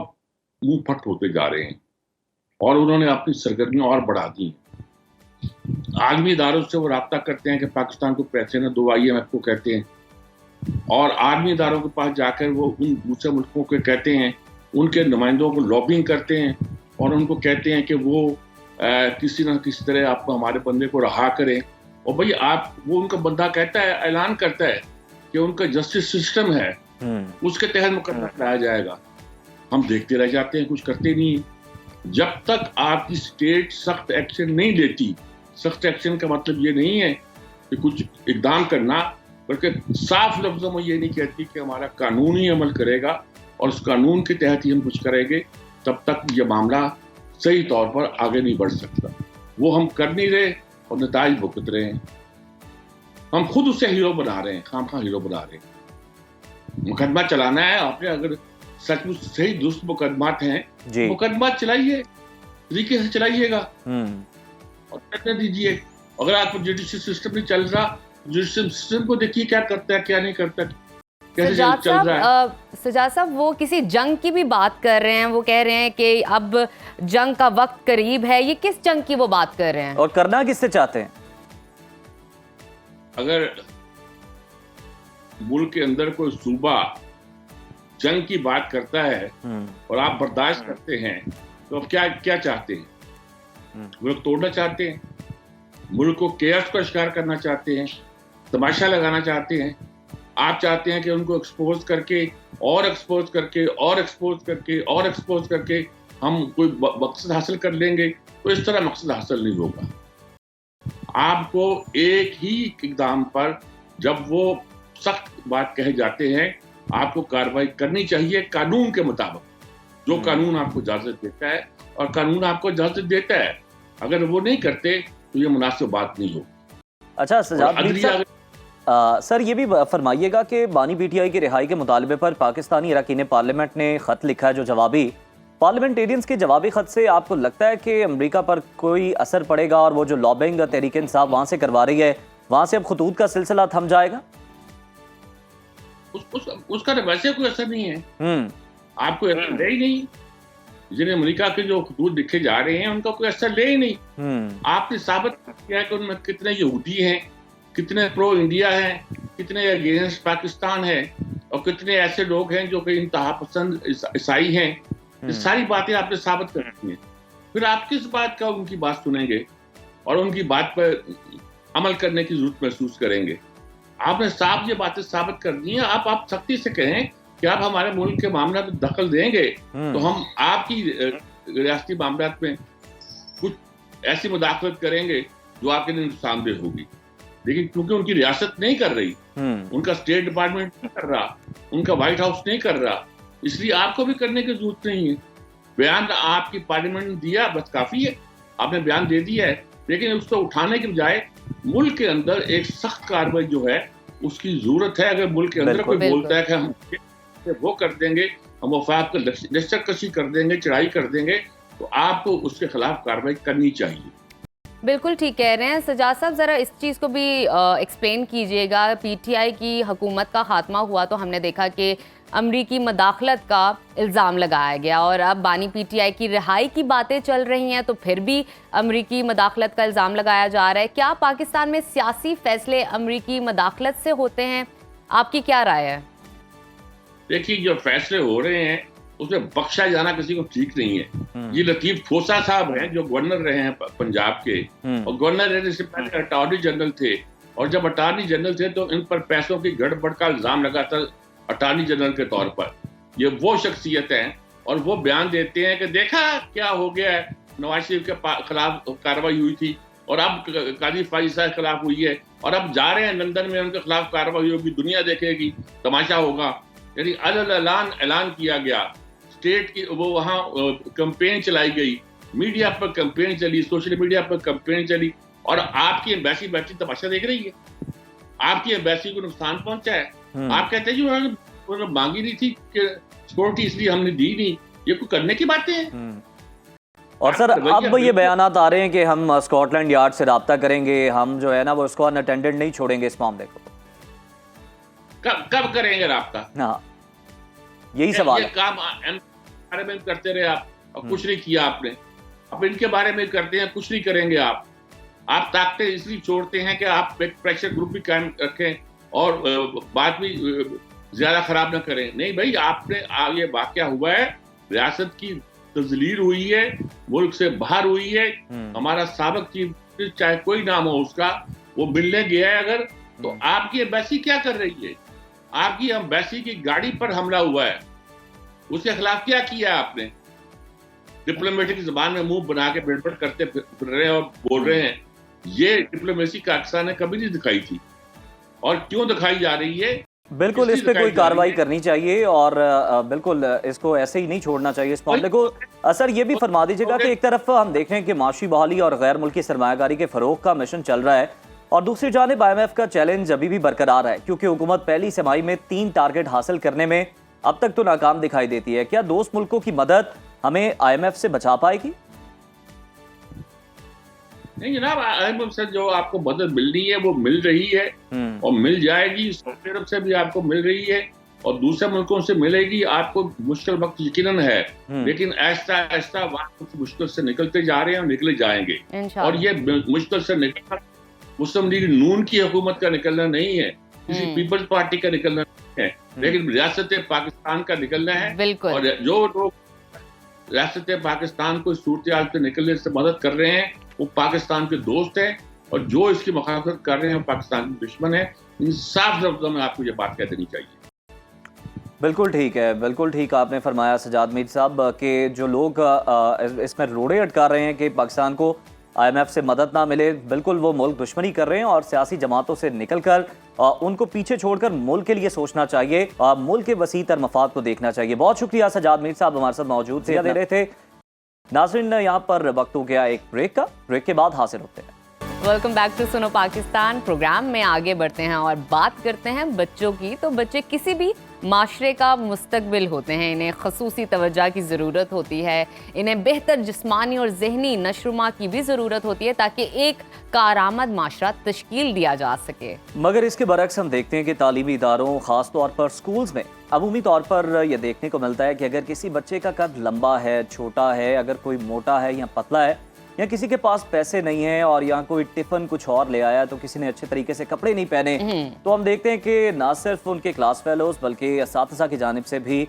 मुंह फट होते जा रहे हैं और उन्होंने अपनी सरगर्मियां और बढ़ा दी। आलमी इदारों से वो रब्ता करते हैं कि पाकिस्तान को पैसे न दो, IMF को कहते हैं, और आलमी इदारों के पास जाकर वो उन दूसरे मुल्कों के कहते हैं, उनके नुमाइंदों को लॉबिंग करते हैं और उनको कहते हैं कि वो किसी न किसी तरह आपको हमारे बंदे को रहा करें। और भाई आप वो उनका बंदा कहता है, ऐलान करता है कि उनका जस्टिस सिस्टम है, उसके तहत मुकदमा कराया जाएगा। हम देखते रह जाते हैं, कुछ करते नहीं है। जब तक आपकी स्टेट सख्त एक्शन नहीं लेती, सख्त एक्शन का मतलब ये नहीं है कि कुछ इकदाम करना, बल्कि साफ लफ्जों में ये नहीं कहती कि हमारा कानून ही अमल करेगा और उस कानून के तहत ही हम कुछ करेंगे, तब तक ये मामला सही तौर पर आगे नहीं बढ़ सकता। वो हम कर नहीं रहे और नताइज भुगत रहे हैं। हम खुद उसे हीरो बना रहे हैं, खामखा हीरो बना रहे हैं। मुकदमा चलाना है आपने, अगर सचमुच सही दुरुस्त मुकदमात हैं, मुकदमा चलाइए, तरीके से चलाइएगा और करने दीजिए। अगर आपको जुडिशियल सिस्टम नहीं चल रहा, जुडिशियल सिस्टम को देखिए क्या करता है, क्या नहीं करता, कैसे चल रहा है। सजाद साहब वो किसी जंग की भी बात कर रहे हैं, वो कह रहे हैं कि अब जंग का वक्त करीब है। ये किस जंग की वो बात कर रहे हैं और करना किससे चाहते हैं? अगर मुल्क के अंदर कोई सूबा जंग की बात करता है और आप बर्दाश्त करते हैं, तो अब क्या क्या चाहते हैं? मुल्क तोड़ना चाहते हैं, मुल्क को केयर्स का शिकार करना चाहते हैं, तमाशा लगाना चाहते हैं। आप चाहते हैं कि उनको एक्सपोज करके और एक्सपोज करके और एक्सपोज करके और एक्सपोज करके हम कोई मकसद हासिल कर लेंगे, तो इस तरह मकसद हासिल नहीं होगा। आपको एक ही इक़दाम पर जब वो सख्त बात कहे जाते हैं, आपको कार्रवाई करनी चाहिए कानून के मुताबिक, जो कानून आपको इजाजत देता है, और कानून आपको इजाजत देता है। अगर वो नहीं करते तो ये मुनासिब बात नहीं होगी। अच्छा सजाद सर ये भी फरमाइएगा कि बानी PTI की रिहाई के मुतालबे पर पाकिस्तानी अरकान पार्लियामेंट ने ख़त लिखा है, जो जवाबी पार्लियामेंटेरियंस के जवाबी ख़त से आपको लगता है कि अमेरिका पर कोई असर पड़ेगा और वो जो लॉबिंग तहरीक इंसाफ वहाँ से करवा रही है, वहाँ से अब खतूत का सिलसिला थम जाएगा? उसका तो वैसे कोई असर नहीं है। आपको असर ले ही नहीं। जिन्हें अमेरिका के जो खतूत लिखे जा रहे हैं उनका कोई असर ले ही नहीं। आपने साबित किया है कि उनमें कितने यहूदी हैं, कितने प्रो इंडिया हैं, कितने अगेंस्ट पाकिस्तान है, और कितने ऐसे लोग हैं जो कि इंतहा पसंद ईसाई हैं। ये सारी बातें आपने साबित कर दी हैं। फिर आप किस बात का उनकी बात सुनेंगे और उनकी बात पर अमल करने की जरूरत महसूस करेंगे? आपने साफ ये बातें साबित कर दी हैं। आप सख्ती से कहें कि आप हमारे मुल्क के मामला में दखल देंगे तो हम आपकी रियासती मामलात में कुछ ऐसी मुदाखलत करेंगे जो आपके लिए नुकसानदेह होगी। लेकिन क्योंकि उनकी रियासत नहीं कर रही, उनका स्टेट डिपार्टमेंट नहीं कर रहा, उनका व्हाइट हाउस नहीं कर रहा, इसलिए आपको भी करने की जरूरत नहीं है। बयान आपकी पार्लियामेंट ने दिया, बस काफी है, आपने बयान दे दिया है। लेकिन उसको उठाने के बजाय मुल्क के अंदर एक सख्त कार्रवाई जो है उसकी जरूरत है। अगर मुल्क के अंदर कोई बोलता है कि हम वो कर देंगे, हम वफाक को लश्करकशी कर देंगे, चढ़ाई कर देंगे, तो आपको उसके खिलाफ कार्रवाई करनी चाहिए। बिल्कुल ठीक कह रहे हैं सजाद साहब। ज़रा इस चीज़ को भी एक्सप्लेन कीजिएगा। PTI की हुकूमत का खात्मा हुआ तो हमने देखा कि अमरीकी मदाखलत का इल्ज़ाम लगाया गया, और अब बानी PTI की रिहाई की बातें चल रही हैं तो फिर भी अमरीकी मदाखलत का इल्ज़ाम लगाया जा रहा है। क्या पाकिस्तान में सियासी फैसले अमरीकी मदाखलत से होते हैं? आपकी क्या राय है? देखिए, जो फैसले हो रहे हैं उसमें बख्शा जाना किसी को ठीक नहीं है। ये लतीफ खोसा साहब हैं जो गवर्नर रहे हैं पंजाब के, और गवर्नर रहने से पहले अटॉर्नी जनरल थे, और जब अटॉर्नी जनरल थे तो इन पर पैसों की गड़बड़ का इल्जाम लगा था अटॉर्नी जनरल के तौर पर। ये वो शख्सियत हैं और वो बयान देते हैं कि देखा क्या हो गया है, नवाज शरीफ के खिलाफ कार्रवाई हुई थी और अब काजी फाइज साहब के खिलाफ हुई है, और अब जा रहे हैं लंदन में उनके खिलाफ कार्रवाई होगी, दुनिया देखेगी, तमाशा होगा। यानी ऐलान किया गया, स्टेट की वो वहाँ कैंपेन चलाई गई, मीडिया पर कैंपेन चली, सोशल मीडिया पर कैंपेन चली, और आपकी एम्बेसी बैठी तमाशा देख रही है। आपकी एम्बेसी को नुकसान पहुंचा है। आप कहते हैं जी उन्होंने मांगी नहीं थी कि सिक्योरिटी, इसलिए हमने दी नहीं। ये कोई करने की बातें हैं। और सर अब ये बयानात आ रहे हैं कि हम स्कॉटलैंड यार्ड से राब्ता करेंगे, हम जो है ना वो उसको अनअटेंडेड नहीं छोड़ेंगे इस मामले को। कब करेंगे राब्ता? हाँ, यही सवाल है। काम बारे में करते रहे आप और कुछ नहीं किया आपने। अब इनके बारे में करते हैं, कुछ नहीं करेंगे आप ताकतें इसलिए छोड़ते हैं कि आप एक प्रेशर ग्रुप भी कायम रखें और बात भी ज्यादा खराब ना करें। नहीं भाई, आपने ये वाकया हुआ है, रियासत की तजलील हुई है, मुल्क से बाहर हुई है। हमारा साबिक चीफ, चाहे कोई नाम हो उसका, वो मिलने गया है अगर, तो आपकी एम्बेसी क्या कर रही है? आपकी एम्बेसी की गाड़ी पर हमला हुआ है, उसके खिलाफ क्या किया आपने? डिप्लोमेटिक जबान में मुंह बना के बिड़बड़ करते फिर रहे हैं और बोल रहे हैं। ये डिप्लोमेसी का अक्सा ने कभी नहीं दिखाई थी, और क्यों दिखाई जा रही है? बिल्कुल इस पे कोई कार्रवाई करनी चाहिए और बिल्कुल इसको ऐसे ही नहीं छोड़ना चाहिए इस मामले को। सर ये भी फरमा दीजिएगा कि एक तरफ हम देख रहे हैं कि माशी बहाली और गैर मुल्की सरमायाकारी के फरोग का मिशन चल रहा है, और दूसरी जानिब IMF का चैलेंज अभी भी बरकरार है, क्योंकि हुकूमत पहली तिमाही में 3 टारगेट हासिल करने में अब तक तो नाकाम दिखाई देती है। क्या दोस्त मुल्कों की मदद हमें IMF से बचा पाएगी? नहीं जनाब, IMF से जो आपको मदद मिलनी है वो मिल रही है और मिल जाएगी। सऊदी अरब से भी आपको मिल रही है और दूसरे मुल्कों से मिलेगी। आपको मुश्किल वक्त यकीनन है, लेकिन ऐसा ऐसा वक्त मुश्किल से निकलते जा रहे हैं और निकले जाएंगे। और ये मुश्किल से निकलना मुस्लिम लीग नून की हुकूमत का निकलना नहीं है, किसी पीपल्स पार्टी का निकलना नहीं है, लेकिन रियासत पाकिस्तान का निकलना है। और जो लोग रियासत पाकिस्तान को सूरत से निकलने से मदद कर रहे हैं वो पाकिस्तान के दोस्त हैं, और जो इसकी मुखालफत कर रहे हैं वो पाकिस्तान के दुश्मन है। साफ लफ्ज़ों में आपको ये बात कह देनी चाहिए। बिल्कुल ठीक है, बिल्कुल ठीक आपने फरमाया सजाद मीर साहब कि जो लोग इसमें रोड़े अटका रहे हैं कि पाकिस्तान को IMF से मदद ना मिले, बिल्कुल वो मुल्क दुश्मनी कर रहे हैं, और सियासी जमातों से निकलकर उनको पीछे छोड़कर मुल्क के लिए सोचना चाहिए, मुल्क के वसी तर मफाद को देखना चाहिए। बहुत शुक्रिया सजाद मीर साहब हमारे साथ मौजूद दे रहे थे। नाज़रीन यहाँ पर वक्त हो गया एक ब्रेक का, ब्रेक के बाद हासिल होते हैं। Welcome back to Suno Pakistan. Programme में आगे बढ़ते हैं और बात करते हैं बच्चों की। तो बच्चे किसी भी माशरे का मुस्तकबिल होते हैं, इन्हें खसूसी तवज्जो की ज़रूरत होती है, इन्हें बेहतर जिस्मानी और जहनी नशोनुमा की भी ज़रूरत होती है ताकि एक कारआमद माशरा तश्कील दिया जा सके। मगर इसके बरक्स हम देखते हैं कि तालीमी इदारों, ख़ास तौर पर स्कूल्स में अमूमी तौर पर यह देखने को मिलता है कि अगर किसी बच्चे का कद लंबा है, छोटा है, अगर कोई मोटा है या पतला है, या किसी के पास पैसे नहीं है और यहाँ कोई टिफिन कुछ और ले आया, तो किसी ने अच्छे तरीके से कपड़े नहीं पहने, तो हम देखते हैं कि ना सिर्फ उनके क्लास फेलोज बल्कि असातिज़ा की जानिब से भी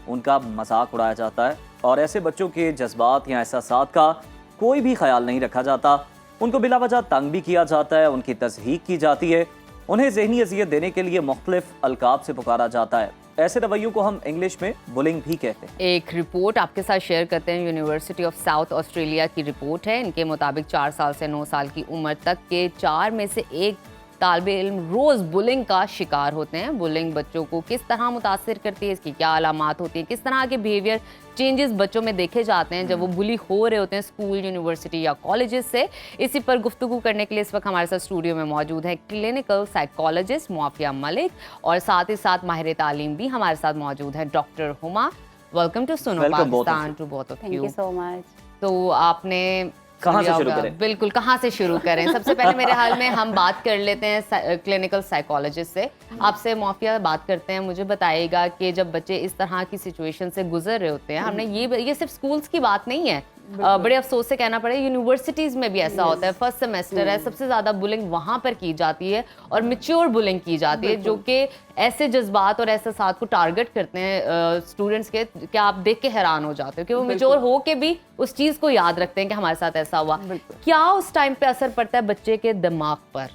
उनका मजाक उड़ाया जाता है, और ऐसे बच्चों के जज्बात या एहसासात का कोई भी ख्याल नहीं रखा जाता। उनको बिला वजह तंग भी किया जाता है, उनकी तज़हीक की जाती है, उन्हें ज़हनी अज़ियत देने के लिए मुख्तलिफ अलकाब से पुकारा जाता है। ऐसे रवैयों को हम इंग्लिश में बुलिंग भी कहते हैं। एक रिपोर्ट आपके साथ शेयर करते हैं, यूनिवर्सिटी ऑफ साउथ ऑस्ट्रेलिया की रिपोर्ट है। इनके मुताबिक 4 साल से 9 साल की उम्र तक के 4 में से 1 तालिबे इल्म रोज़ बुलिंग का शिकार होते हैं। बुलिंग बच्चों को किस तरह मुतासिर करती है, इसकी क्या अलामात होती है, किस तरह के बिहेवियर चेंजेस बच्चों में देखे जाते हैं जब वो बुली हो रहे होते हैं स्कूल, यूनिवर्सिटी या कॉलेजेस से। इसी पर गुफ्तगू करने के लिए इस वक्त हमारे साथ स्टूडियो में मौजूद है क्लिनिकल साइकोलॉजिस्ट मुआफिया मलिक, और साथ ही साथ माहिर तालीम भी हमारे साथ मौजूद है doctor Huma. Welcome to Suno Pakistan to both of you. Thank you so much. तो आपने कहाँ से शुरू करें? बिल्कुल, कहाँ से शुरू करें? सबसे पहले मेरे हाल में हम बात कर लेते हैं क्लिनिकल साइकोलॉजिस्ट से। आपसे मुआफिया बात करते हैं, मुझे बताइएगा कि जब बच्चे इस तरह की सिचुएशन से गुजर रहे होते हैं, हमने ये सिर्फ स्कूल्स की बात नहीं है, बड़े अफसोस से कहना पड़े यूनिवर्सिटीज़ में भी ऐसा होता है। फर्स्ट सेमेस्टर है, सबसे ज़्यादा बुलिंग वहाँ पर की जाती है और मैच्योर बुलिंग की जाती है, जो कि ऐसे जज्बात और एहसासात को टारगेट करते हैं स्टूडेंट्स के, क्या आप देख के हैरान हो जाते हो कि वो मैच्योर हो के भी उस चीज़ को याद रखते हैं कि हमारे साथ ऐसा हुआ। क्या उस टाइम पे असर पड़ता है बच्चे के दिमाग पर?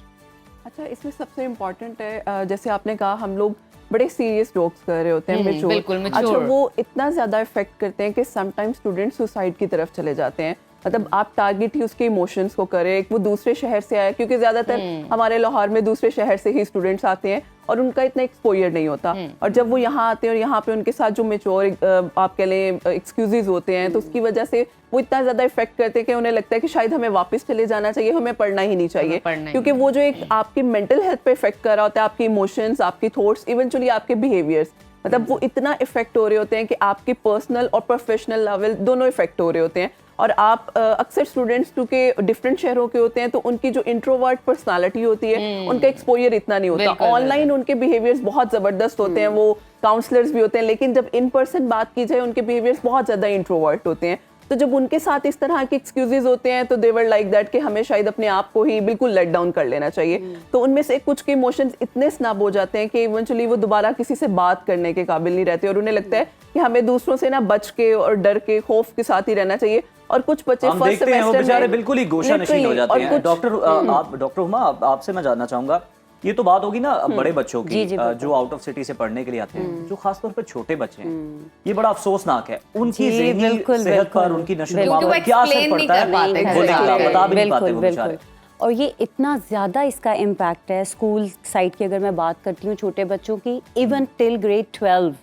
अच्छा, इसमें सबसे इम्पोर्टेंट है, जैसे आपने कहा हम लोग बड़े सीरियस जोक्स कर रहे होते हैं, बिल्कुल अच्छा वो इतना ज़्यादा इफेक्ट करते हैं कि समटाइम्स स्टूडेंट सुसाइड की तरफ चले जाते हैं। मतलब आप टारगेट ही उसके इमोशंस को करें, वो दूसरे शहर से आया, क्योंकि ज़्यादातर हमारे लाहौर में दूसरे शहर से ही स्टूडेंट्स आते हैं और उनका इतना एक्सपोजर नहीं होता, और जब वो यहाँ आते हैं और यहाँ पे उनके साथ जो मेच्योर आप कह लें एक्सक्यूजेज होते हैं, तो उसकी वजह से वो इतना ज़्यादा इफेक्ट करते हैं कि उन्हें लगता है कि शायद हमें वापस चले जाना चाहिए, हमें पढ़ना ही नहीं चाहिए, क्योंकि वो जो एक आपकी मेंटल हेल्थ पे इफेक्ट कर रहा होता है, आपके इमोशंस, आपकी थॉट्स, इवेंचुअली आपके बिहेवियर्स, मतलब वो इतना इफेक्ट हो रहे होते हैं कि आपके पर्सनल और प्रोफेशनल लेवल दोनों इफेक्ट हो रहे होते हैं। और आप अक्सर स्टूडेंट्स क्योंकि डिफरेंट शहरों के होते हैं, तो उनकी जो इंट्रोवर्ट पर्सनालिटी होती है उनका एक्सपोजर इतना नहीं होता। ऑनलाइन उनके बिहेवियर्स बहुत ज़बरदस्त होते हैं, वो काउंसलर्स भी होते हैं, लेकिन जब इन पर्सन बात की जाए उनके बिहेवियर्स बहुत ज़्यादा इंट्रोवर्ट होते हैं। तो जब उनके साथ इस तरह के एक्सक्यूजेज होते हैं तो दे वर लाइक दैट कि हमें शायद अपने आप को ही बिल्कुल लेट डाउन कर लेना चाहिए। तो उनमें से कुछ के इमोशंस इतने स्नब हो जाते हैं कि इवेंचुअली वो दोबारा किसी से बात करने के काबिल नहीं रहते, और उन्हें लगता है कि हमें दूसरों से ना बच के और डर के खौफ के साथ ही रहना चाहिए। और कुछ बच्चे हम फर्स्ट देखते हैं वो सेमेस्टर बेचारे में बिल्कुल ही गोशा नशीन हो जाते हैं। डॉक्टर हुमा, आपसे मैं जानना चाहूंगा, ये तो बात होगी ना बड़े बच्चों की, जो आउट ऑफ सिटी से पढ़ने के लिए आते हैं, जो खासतौर पर छोटे बच्चे हैं, ये बड़ा अफसोसनाक है। उनकी ज़हनी सेहत पर, उनकी नशो नुमा पर क्या असर पड़ता है, वो बता भी नहीं पाते वो बेचारे। और ये इतना ज़्यादा इसका इम्पैक्ट है स्कूल साइड की, अगर मैं बात करती हूँ छोटे बच्चों की, even till grade 12,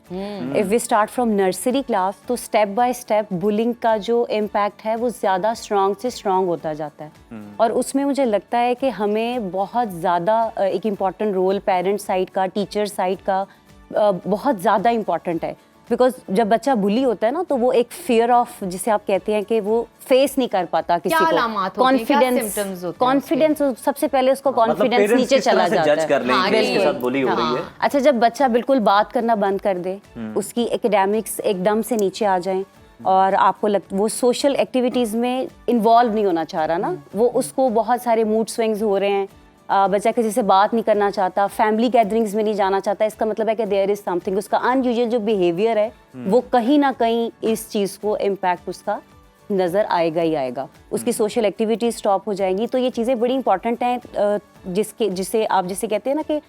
if we start from nursery class, तो स्टेप बाय स्टेप बुलिंग का जो इम्पैक्ट है वो ज़्यादा स्ट्रॉन्ग से स्ट्रॉन्ग होता जाता है। और उसमें मुझे लगता है कि हमें बहुत ज़्यादा एक इम्पॉर्टेंट रोल पेरेंट्स साइड का, टीचर साइड का बहुत ज़्यादा इम्पॉर्टेंट है। बिकॉज जब बच्चा बुली होता है ना, तो वो एक फियर ऑफ, जिसे आप कहते हैं कि वो फेस नहीं कर पाता किसी को, कॉन्फिडेंस सबसे पहले उसको कॉन्फिडेंस नीचे चला जाता है। अच्छा, जब बच्चा बिल्कुल बात करना बंद कर दे, उसकी एकेडमिक्स एकदम से नीचे आ जाए, और आपको वो सोशल एक्टिविटीज़ में इन्वॉल्व नहीं होना चाह रहा ना, वो उसको बहुत सारे मूड स्विंग्स हो रहे हैं, बच्चा किसी से बात नहीं करना चाहता, फैमिली गैदरिंग्स में नहीं जाना चाहता, इसका मतलब है कि देयर इज समथिंग, उसका अनयूजुअल जो बिहेवियर है वो कहीं ना कहीं इस चीज़ को इम्पैक्ट उसका नज़र आएगा ही आएगा, उसकी सोशल एक्टिविटीज स्टॉप हो जाएंगी। तो ये चीज़ें बड़ी इंपॉर्टेंट हैं, जिसे आप जिसे कहते हैं ना कि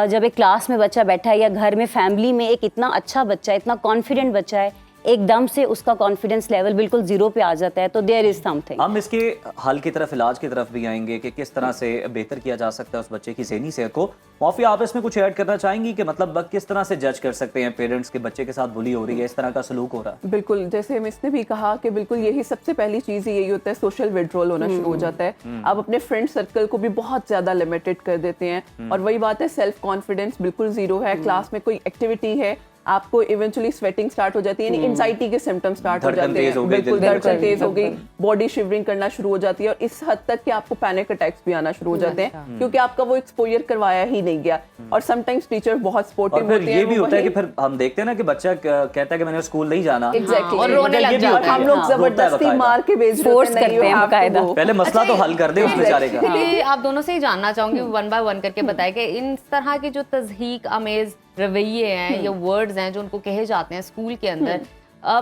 जब एक क्लास में बच्चा बैठा है या घर में फैमिली में एक इतना अच्छा बच्चा है, इतना कॉन्फिडेंट बच्चा है, एकदम से उसका कॉन्फिडेंस लेवल बिल्कुल जीरो पे आ जाता है, तो देयर इज समथिंग। हम इसके हल की तरफ, इलाज की तरफ भी आएंगे कि किस तरह से बेहतर किया जा सकता है उस बच्चे की ज़हनी सेहत को। मौफी, आप इसमें कुछ ऐड करना चाहेंगी कि मतलब किस तरह से जज कर सकते हैं पेरेंट्स के बच्चे के साथ बुली हो रही है, इस तरह का सलूक हो रहा है? बिल्कुल, जैसे मिस ने भी कहा कि बिल्कुल यही सबसे पहली चीज़ यही होता है, सोशल विड्रॉल होना शुरू हो जाता है। आप अपने फ्रेंड सर्कल को भी बहुत ज़्यादा लिमिटेड कर देते हैं, और वही बात है, सेल्फ कॉन्फिडेंस बिल्कुल जीरो है। क्लास में कोई एक्टिविटी है, आपको इवेंचुअली स्वेटिंग स्टार्ट हो जाती है, यानी एंजाइटी के सिम्टम्स स्टार्ट हो जाते हैं, बिल्कुल धड़कन तेज हो गई, बॉडी शिवरिंग करना शुरू हो जाती है, और इस हद तक कि आपको पैनिक अटैक्स भी आना शुरू हो जाते हैं, क्योंकि आपका वो एक्सपोजर करवाया ही नहीं गया। और समटाइम्स टीचर बहुत सपोर्टिव होते हैं। ये भी होता है कि फिर हम देखते हैं ना कि बच्चा कहता है कि मैंने स्कूल नहीं जाना, और रोने लग जाता है, हम लोग जबरदस्ती मार के भेज देते हैं। पहले मसला तो हल कर दे उस बेचारे का। आप दोनों से ही जानना चाहूंगी, वन बाय वन करके बताएं कि इन तरह के जो तज़हीक आमेज रवैये हैं या वर्ड्स हैं जो उनको कहे जाते हैं स्कूल के अंदर,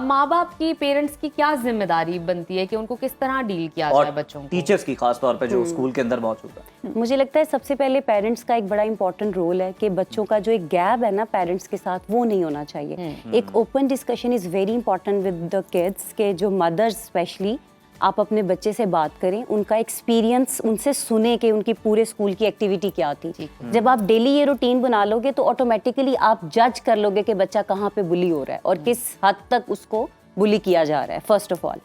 माँ बाप की, पेरेंट्स की क्या जिम्मेदारी बनती है कि उनको किस तरह डील किया जाए बच्चों को, टीचर्स की खास तौर पे जो स्कूल के अंदर मौजूद है? मुझे लगता है सबसे पहले पेरेंट्स का एक बड़ा इंपॉर्टेंट रोल है कि बच्चों का जो एक गैप है ना पेरेंट्स के साथ, वो नहीं होना चाहिए। एक open discussion is very important with the kids, के जो मदर्स स्पेशली, आप अपने बच्चे से बात करें, उनका एक्सपीरियंस उनसे सुने कि उनकी पूरे स्कूल की एक्टिविटी क्या थी। जब आप डेली ये रूटीन बना लोगे तो ऑटोमेटिकली आप जज कर लोगे कि बच्चा कहाँ पे बुली हो रहा है और किस हद तक उसको बुली किया जा रहा है, first of all.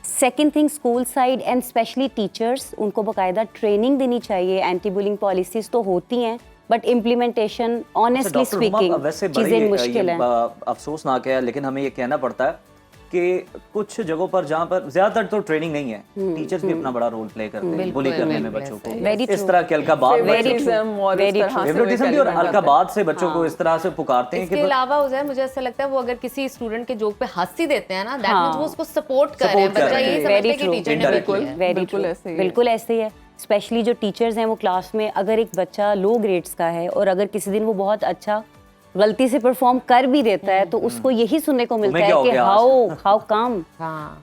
Second thing, school side and specially teachers, उनको बाकायदा ट्रेनिंग देनी चाहिए। एंटी बुलिंग पॉलिसीज तो होती हैं, बट इम्प्लीमेंटेशन ऑनेस्टली स्पीकिंग चीज़ें मुश्किल है। अफसोसनाक है, लेकिन हमें ये कहना पड़ता है कि कुछ जगहों पर जहाँ पर ज्यादातर तो ट्रेनिंग नहीं है, टीचर्स भी अपना बड़ा रोल प्ले करते हैं बुली करने में बच्चों को। इस तरह के अलकाबात और अलकाबात से बच्चों को इस तरह से पुकारते हैं। इसके अलावा उज़ैर, मुझे ऐसा लगता है वो अगर किसी स्टूडेंट के जोक पे हंसी देते हैं ना, दैट मींस वो उसको सपोर्ट कर रहे हैं। बच्चा यही समझता है कि टीचर ने बिल्कुल ऐसे ही है। स्पेशली जो टीचर्स हैं वो क्लास में, अगर एक बच्चा लो ग्रेड्स का है और अगर किसी दिन वो बहुत अच्छा गलती से परफॉर्म कर भी देता है, तो उसको यही सुनने को मिलता है कि हाउ कम,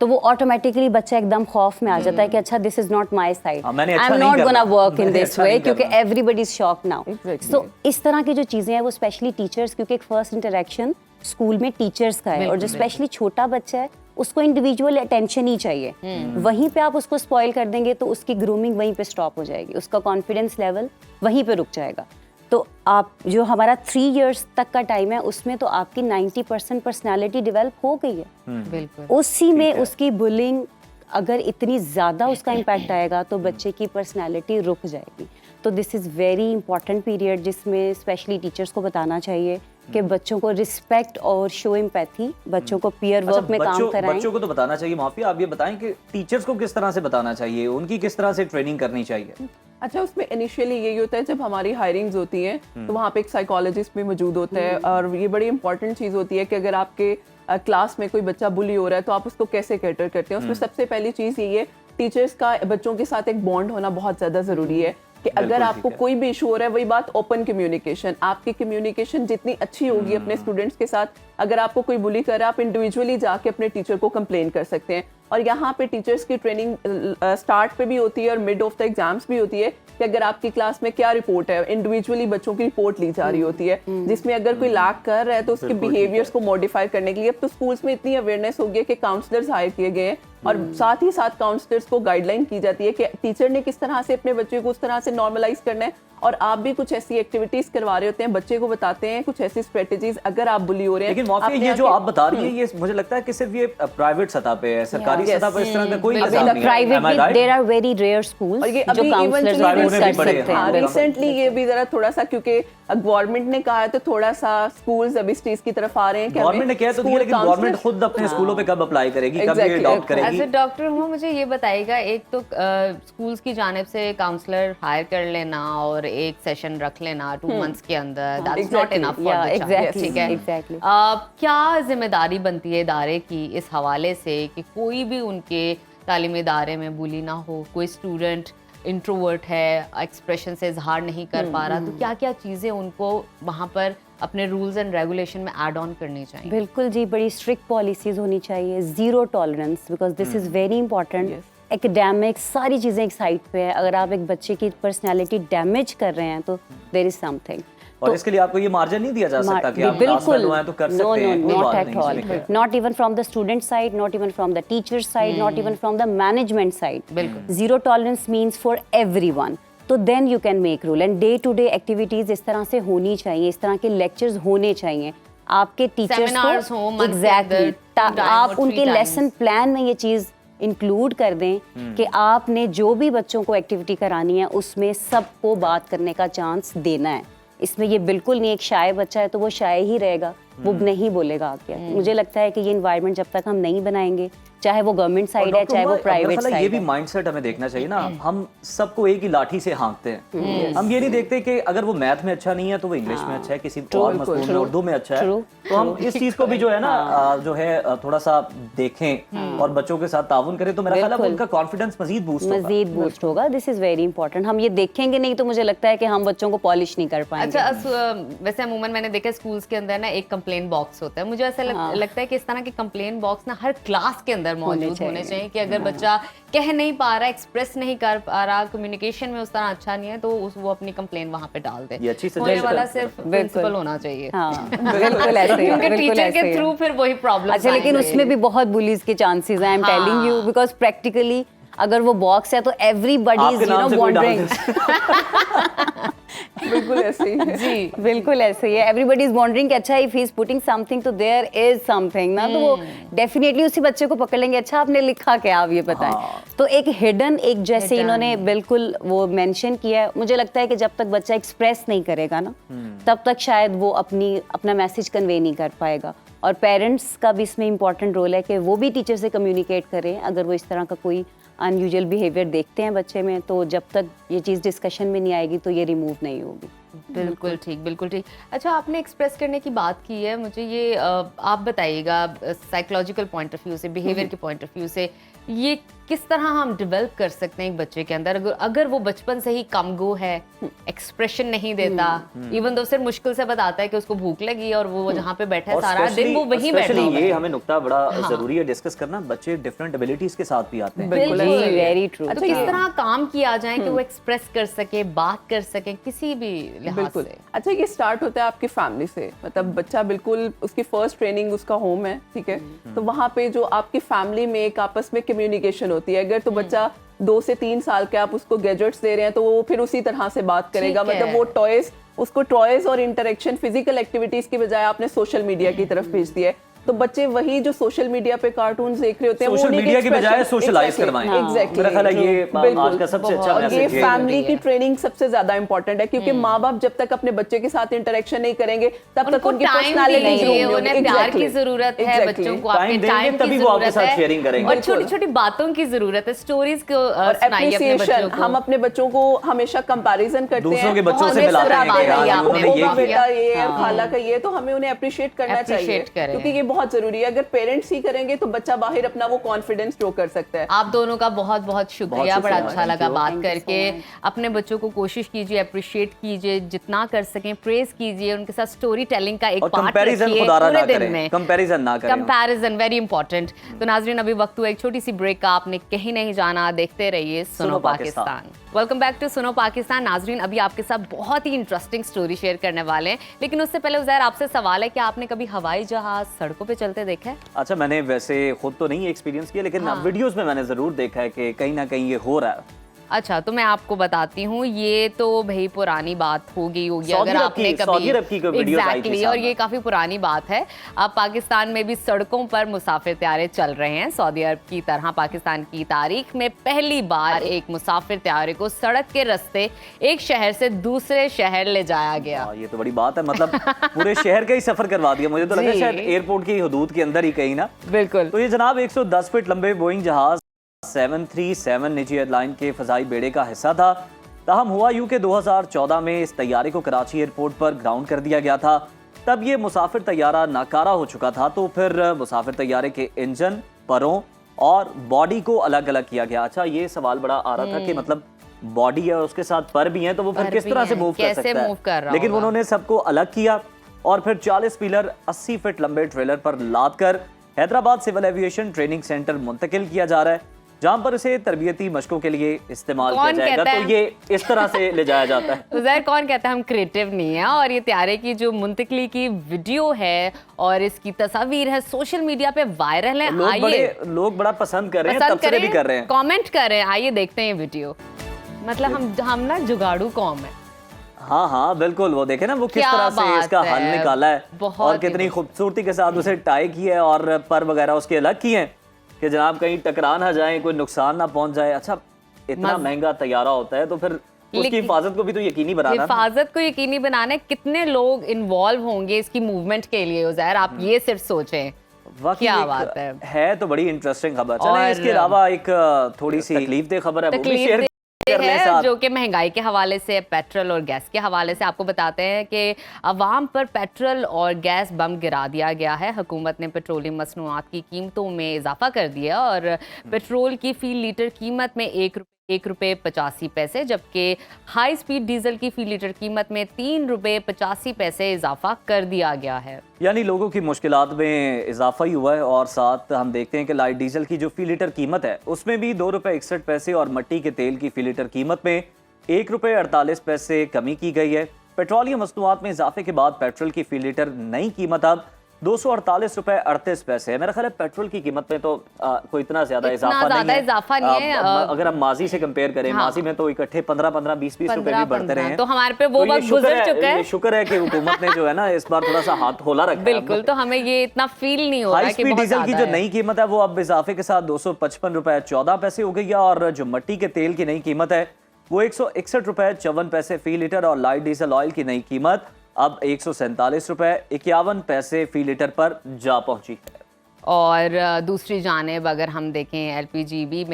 तो वो ऑटोमेटिकली बच्चा एकदम खौफ में आ जाता है कि अच्छा, this is not my side, I am not gonna work in this way, क्योंकि एवरीबॉडी इज शॉक्ड नाउ। सो इस तरह की जो चीजें हैं वो स्पेशली टीचर्स, क्योंकि एक फर्स्ट इंटरेक्शन स्कूल में टीचर्स का है, और जो स्पेशली छोटा बच्चा है उसको इंडिविजुअल अटेंशन ही चाहिए। वहीं पे आप उसको स्पॉइल कर देंगे तो उसकी ग्रूमिंग वहीं पे स्टॉप हो जाएगी, उसका कॉन्फिडेंस लेवल वहीं पे रुक जाएगा। तो आप जो हमारा 3 इयर्स तक का टाइम है उसमें तो आपकी 90% पर्सनालिटी डेवलप हो गई है। बिल्कुल। उसी में उसकी बुलिंग अगर इतनी ज़्यादा उसका इम्पैक्ट आएगा तो बच्चे की पर्सनालिटी रुक जाएगी। तो this is very important period जिसमें स्पेशली टीचर्स को बताना चाहिए कि बच्चों को रिस्पेक्ट और शो एम्पैथी, बच्चों को पीयर वर्क में काम कराएं। बच्चों को तो बताना चाहिए, माफी आप ये बताएं कि टीचर्स को किस तरह से बताना चाहिए, उनकी किस तरह से ट्रेनिंग करनी चाहिए? अच्छा, उसमें इनिशियली यही होता है जब हमारी हायरिंग्स होती हैं तो वहाँ पे एक साइकोलॉजिस्ट भी मौजूद होता है, और ये बड़ी इंपॉर्टेंट चीज़ होती है कि अगर आपके क्लास में कोई बच्चा बुली हो रहा है तो आप उसको कैसे कैटर करते हैं। उसमें सबसे पहली चीज़ यही है, टीचर्स का बच्चों के साथ एक बॉन्ड होना बहुत ज़्यादा ज़रूरी है कि अगर आपको कोई भी इशू हो रहा है, वही बात ओपन कम्युनिकेशन, आपकी कम्युनिकेशन जितनी अच्छी होगी अपने स्टूडेंट्स के साथ, अगर आपको कोई बुली कर रहा है आप इंडिविजुअली जाके अपने टीचर को कंप्लेन कर सकते हैं। और यहाँ पे टीचर्स की ट्रेनिंग स्टार्ट पे भी होती है और मिड ऑफ द एग्जाम्स भी होती है कि अगर आपकी क्लास में क्या रिपोर्ट है, इंडिविजुअली बच्चों की रिपोर्ट ली जा रही होती है, जिसमें अगर कोई लैक कर रहा है तो उसके बिहेवियर्स को मॉडिफाई करने के लिए अब तो स्कूल्स में इतनी अवेयरनेस हो गई है कि काउंसलर्स हायर किए गए हैं, और साथ ही साथ काउंसलर्स को गाइडलाइन की जाती है कि टीचर ने किस तरह से अपने बच्चे को उस तरह से नॉर्मलाइज करना है। और आप भी कुछ ऐसी एक्टिविटीज करवा रहे होते हैं, बच्चे को बताते हैं कुछ ऐसी स्ट्रेटेजीज अगर आप बुली हो रहे हैं। लेकिन माफी, ये जो आप बता रही हैं ये मुझे लगता है कि सिर्फ ये प्राइवेट सतह पे है, सरकारी सतह पर इस तरह का कोई निजाम नहीं है। Private there are very rare schools जो काउंसलर्स कर सकते हैं। रिसेंटली ये भी जरा थोड़ा सा, क्योंकि गवर्नमेंट ने कहा है तो थोड़ा सा स्कूल्स अब इस चीज की तरफ आ रहे हैं कि गवर्नमेंट ने कहा तो दिया, लेकिन गवर्नमेंट खुद अपने स्कूलों पे कब अप्लाई करेगी, कब ये अडॉप्ट करेगी? अच्छा डॉक्टर हुआ, मुझे ये बताइएगा, एक तो स्कूल्स की जानिब से काउंसलर हायर कर लेना और एक सेशन रख लेना 2 मंथ्स के अंदर, that's not enough for the child, ठीक है? क्या जिम्मेदारी बनती है इदारे की इस हवाले से कि कोई भी उनके तालीमी इदारे में बुली ना हो? कोई स्टूडेंट इंट्रोवर्ट है, एक्सप्रेशन से इजहार नहीं कर पा रहा, तो क्या क्या चीज़ें उनको वहाँ पर अपने रूल्स एंड रेगुलेशन में ऐड ऑन करनी चाहिए? बिल्कुल जी, बड़ी स्ट्रिक्ट पॉलिसीज होनी चाहिए, zero tolerance, because this is very important. Academics सारी चीज़ें एक साइड पे है, अगर आप एक बच्चे की पर्सनालिटी डैमेज कर रहे हैं तो देयर इज समथिंग। और इसके लिए आपको ये मार्जिन नहीं दिया जा सकता कि आप बिल्कुल तो कर सकते हैं? Not at all, not even from the student side, not even from the teacher side, not even from the management side. Zero tolerance means for everyone. तो then you can make rule, and day to day activities इस तरह से होनी चाहिए, इस तरह के लेक्चर्स होने चाहिए आपके टीचर्स को। एग्जैक्टली, आप उनके लेसन प्लान में ये चीज़ इंक्लूड कर दें कि आपने जो भी बच्चों को एक्टिविटी करानी है उसमें सबको बात करने का चांस देना है। इसमें ये बिल्कुल नहीं, एक शाय बच्चा है तो वो शाय ही रहेगा, वो नहीं बोलेगा आगे। मुझे लगता है कि ये इन्वायरमेंट जब तक हम नहीं बनाएंगे, चाहे वो गवर्नमेंट साइड है चाहे वो प्राइवेट साइड है, ये भी माइंडसेट हमें देखना चाहिए ना। हम सबको एक ही लाठी से हाँकते हैं। हम ये नहीं देखते कि अगर वो मैथ में अच्छा नहीं है तो वो इंग्लिश में अच्छा है, किसी और मजमून में उर्दू में अच्छा है, तो हम इस चीज को भी जो है ना जो है थोड़ा सा देखें और बच्चों के साथ ताउन करें, तो मेरा ख्याल है उनका कॉन्फिडेंस मजीद बूस्ट होगा। This is very important. हम ये देखेंगे नहीं तो मुझे लगता है कि हम बच्चों को पॉलिश नहीं कर पाएंगे। अच्छा, वैसे अमूमन मैंने देखा स्कूल्स के अंदर ना एक कंप्लेन बॉक्स होता है, मुझे ऐसा लगता है कि इस तरह के कंप्लेन बॉक्स ना हर क्लास के अंदर मौजूद होने चाहिए कि अगर बच्चा कह नहीं पा रहा, एक्सप्रेस नहीं कर पा रहा, कम्युनिकेशन में उस तरह अच्छा नहीं है, तो वो अपनी कंप्लेन वहां पे डाल दे। ये अच्छी होने वाला सिर्फ प्रिंसिपल होना चाहिए। बिल्कुल ऐसे ही, क्योंकि टीचर के थ्रू फिर वही प्रॉब्लम। अच्छा, लेकिन उसमें भी बहुत बुलीज के चांसेस हैं, I am telling you, because practically अगर वो बॉक्स है तो everybody is you know wondering. बिल्कुल ऐसे ही है जी, बिल्कुल ऐसे ही है। एवरीबॉडी इज वॉन्डरिंग कि अच्छा if he is putting something तो देयर इज समथिंग ना, तो वो डेफिनेटली उसी बच्चे को पकड़ लेंगे, अच्छा आपने लिखा क्या, आप ये बताएं। तो एक हिडन, एक जैसे इन्होंने बिल्कुल वो मेंशन किया है, मुझे लगता है कि जब तक बच्चा एक्सप्रेस नहीं करेगा ना तब तक शायद वो अपना मैसेज कन्वे नहीं कर पाएगा। और पेरेंट्स का भी इसमें इंपॉर्टेंट रोल है कि वो भी टीचर से कम्युनिकेट करें अगर वो इस तरह का कोई अनयूजुअल बिहेवियर देखते हैं बच्चे में, तो जब तक ये चीज़ डिस्कशन में नहीं आएगी तो ये रिमूव नहीं होगी। बिल्कुल ठीक, बिल्कुल ठीक। अच्छा, आपने एक्सप्रेस करने की बात की है, मुझे ये आप बताइएगा साइकोलॉजिकल पॉइंट ऑफ व्यू से, बिहेवियर के पॉइंट ऑफ व्यू से, ये किस तरह हम डेवलप कर सकते हैं एक बच्चे के अंदर, अगर वो बचपन से ही कम गो है, एक्सप्रेशन नहीं देता, इवन तो सिर्फ मुश्किल से बताता है कि उसको भूख लगी और वो जहाँ पे बैठा है और सारा दिन वो वहीं बैठा especially हुआ है। ये हमें नुक्ता बड़ा जरूरी है डिस्कस करना, बच्चे डिफरेंट एबिलिटीज के साथ भी आते हैं। बिल्कुल वेरी ट्रू। तो किस तरह काम किया जाए कि वो एक्सप्रेस कर सके, बात कर सके किसी भी लिहाज बिल्कुल। से। अच्छा, ये स्टार्ट होता है आपकी फैमिली से, मतलब बच्चा बिल्कुल उसकी फर्स्ट ट्रेनिंग उसका होम है, ठीक है, तो वहाँ पे जो आपकी फैमिली में एक आपस में कम्युनिकेशन होती है, अगर तो बच्चा 2 से 3 साल के आप उसको गैजेट्स दे रहे हैं तो वो फिर उसी तरह से बात करेगा, ठीक है। मतलब वो टॉयज, उसको टॉयज और इंटरेक्शन फिजिकल एक्टिविटीज की बजाय आपने सोशल मीडिया की तरफ भेज दिया है, तो बच्चे वही जो सोशल मीडिया पे कार्टून देख रहे होते हैं, सोशल मीडिया की बजाय सोशलाइज करवाएं। एग्जैक्टली, मेरा ख्याल है ये आज का सबसे अच्छा और ये मैसेज है। फैमिली की ट्रेनिंग सबसे ज्यादा इंपॉर्टेंट है, क्योंकि माँ बाप जब तक अपने बच्चे के साथ इंटरेक्शन नहीं करेंगे तब तक उनको उनकी टाइम पर्सनालिटी दीजिए, उन्हें प्यार की जरूरत है, बच्चों को आपके Time देंगे टाइम की तभी वो आपके जरूरत साथ है sharing करेंगे। और छोटी छोटी बातों की जरूरत है, स्टोरीज को और सुनाइए अपने बच्चों एप्रिसिएशन, को। हम अपने बच्चों को हमेशा कंपैरिजन करते हैं, दूसरों के बच्चों से हमें मिलाते हैं सराहते कि हाँ, हैं, उन्होंने फूफो ये का किया। बेटा ये और खाला का ये, तो हमें उन्हें अप्रिशिएट करना चाहिए, Appreciate करें। क्योंकि ये बहुत जरूरी है। अगर पेरेंट्स ही करेंगे तो बच्चा बाहर अपना वो कॉन्फिडेंस शो कर सकता है। आप दोनों का बहुत बहुत शुक्रिया, बड़ा शुक्रिया, अच्छा thank लगा you. बात Thank you so करके। much. अपने बच्चों को कोशिश कीजिए, अप्रिशिएट कीजिए, जितना कर सकें प्रेज कीजिए, उनके साथ स्टोरी टेलिंग का एक और पार्ट कंपैरिजन रखिए खुदारा ना पूरे दिन करें, में। कंपैरिजन ना करें। Comparison very important. तो नाजरीन, अभी वक्त हुआ एक छोटी सी ब्रेक का, आपने कहीं नहीं जाना, देखते रहिए सुनो Pakistan. Welcome back to Suno Pakistan. नाजरीन, अभी आपके साथ बहुत ही इंटरेस्टिंग स्टोरी शेयर करने वाले हैं, लेकिन उससे पहले उज़ैर आपसे सवाल है कि आपने कभी हवाई जहाज सड़कों पे चलते देखा है? अच्छा, मैंने वैसे खुद तो नहीं एक्सपीरियंस किया, लेकिन वीडियोस में मैंने जरूर देखा है कि कहीं ना कहीं ये हो रहा है। अच्छा, तो मैं आपको बताती हूँ, ये तो भाई पुरानी बात हो गई होगी सऊदी अगर अरब आपने की- सऊदी अरब की कोई वीडियोस आई थी Exactly, और सामने। ये काफी पुरानी बात है। अब पाकिस्तान में भी सड़कों पर मुसाफिर त्यारे चल रहे हैं। सऊदी अरब की तरह पाकिस्तान की तारीख में पहली बार एक मुसाफिर त्यारे को सड़क के रास्ते एक शहर से दूसरे शहर ले जाया गया। ये तो बड़ी बात है, मतलब पूरे शहर का ही सफर करवा दिया। मुझे तो लगा जी। शायद एयरपोर्ट की हदूद के अंदर ही कहीं ना। बिल्कुल। तो ये जनाब 110 फीट लंबे बोइंग जहाज 737 निजी एयरलाइन के फजाई बेड़े का हिस्सा था। ताहम हुआ यूं कि 2014 में इस तैयारे को कराची एयरपोर्ट पर ग्राउंड कर दिया गया था। तब ये मुसाफिर तैयारा नाकारा हो चुका था, तो फिर मुसाफिर तैयारे के इंजन, परों और बॉडी को अलग अलग किया गया। अच्छा, ये सवाल बड़ा आ रहा था कि मतलब बॉडी है उसके साथ पर भी हैं, तो वो फिर पर किस भी तरह से हैं, मूव कर कैसे सकता है? मूव कर रहा लेकिन होगा? उन्होंने सबको अलग किया और फिर 40 पिलर 80 फीट लंबे ट्रेलर पर लाद कर Hyderabad civil aviation training centre मुंतकिल किया जा रहा है, जहां पर इसे तरबियती मशकों के लिए इस्तेमाल किया कौन जाएगा। कहता तो है? ये इस तरह से ले जाया जाता है। उज़ैर, कौन कहता है हम क्रिएटिव नहीं है? और ये त्यारे की जो मुंतकली की वीडियो है और इसकी तस्वीर है सोशल मीडिया पे वायरल है। आइए लोग बड़ा पसंद कर रहे हैं, तबसरे भी कर रहे हैं। कमेंट कर रहे हैं, आइए देखते हैं ये वीडियो। मतलब हम ना जुगाड़ू कौम है। हाँ हाँ बिल्कुल, वो देखे ना वो किस क्या तरह से बात इसका हल है, निकाला है बहुत और ही कितनी बढ़िया। खूबसूरती के साथ उसे टाई किया है और पर वगैरह उसके अलग किए हैं कि जनाब कहीं टकरा ना जाए, कोई नुकसान ना पहुंच जाए। अच्छा, इतना महंगा तैयारा होता है तो फिर उसकी लेकिन- हिफाजत को भी तो यकीनी बनाना ना। हिफाजत को यकीनी बनाने कितने लोग इन्वॉल्व होंगे इसकी मूवमेंट के लिए उज़ैर, आप ये सिर्फ सोचें। वाकई क्या एक बात है। तो बड़ी इंटरेस्टिंग खबर। और- चलें, इसके अलावा एक थोड़ी सी तकलीफ खबर है, वो भी तकलीफ शेयर कर लें है, साथ। जो कि महंगाई के हवाले से, पेट्रोल और गैस के हवाले से आपको बताते हैं कि अवाम पर पेट्रोल और गैस बम गिरा दिया गया है। हुकूमत ने पेट्रोलियम मसनूआत की कीमतों में इजाफा कर दिया और पेट्रोल की फी लीटर कीमत में ₹1.85, जबकि हाई स्पीड डीजल की फी लीटर कीमत में ₹3.85 इजाफा कर दिया गया है। यानी लोगों की मुश्किलात में इजाफा ही हुआ है और साथ हम देखते हैं कि लाइट डीजल की जो फी लीटर कीमत है उसमें भी ₹2.61 और मट्टी के तेल की फी लीटर कीमत में ₹1.48 कमी की गई है। पेट्रोलियम मसनूआत में इजाफे के बाद पेट्रोल की फी लीटर नई कीमत अब ₹248.38 है। मेरा ख्याल है पेट्रोल की कीमत में तो कोई इतना ज्यादा इजाफा नहीं है। अगर हम माजी से कंपेयर करें, हाँ। माजी में तो इकट्ठे 15, 20 रुपए भी बढ़ते रहे हैं। तो हमारे पे वो ये वक्त गुजर चुका है। ये शुक्र है कि हुकूमत ने जो है ना इस बार थोड़ा सा हाथ खोला रखा है। बिल्कुल, तो हमें ये इतना फील नहीं हो रहा हाई है कि स्पीड बहुत डीजल की जो ज़्यादा है। नई कीमत है वो अब इजाफे के साथ ₹255.14 हो गई है और जो मट्टी के तेल की नई कीमत है वो ₹161.54 फी लीटर और लाइट डीजल ऑयल की नई कीमत अब ₹147.51 फी लीटर पर जा पहुंची है। और दूसरी जानेब अगर हम देखें एलपीजी भी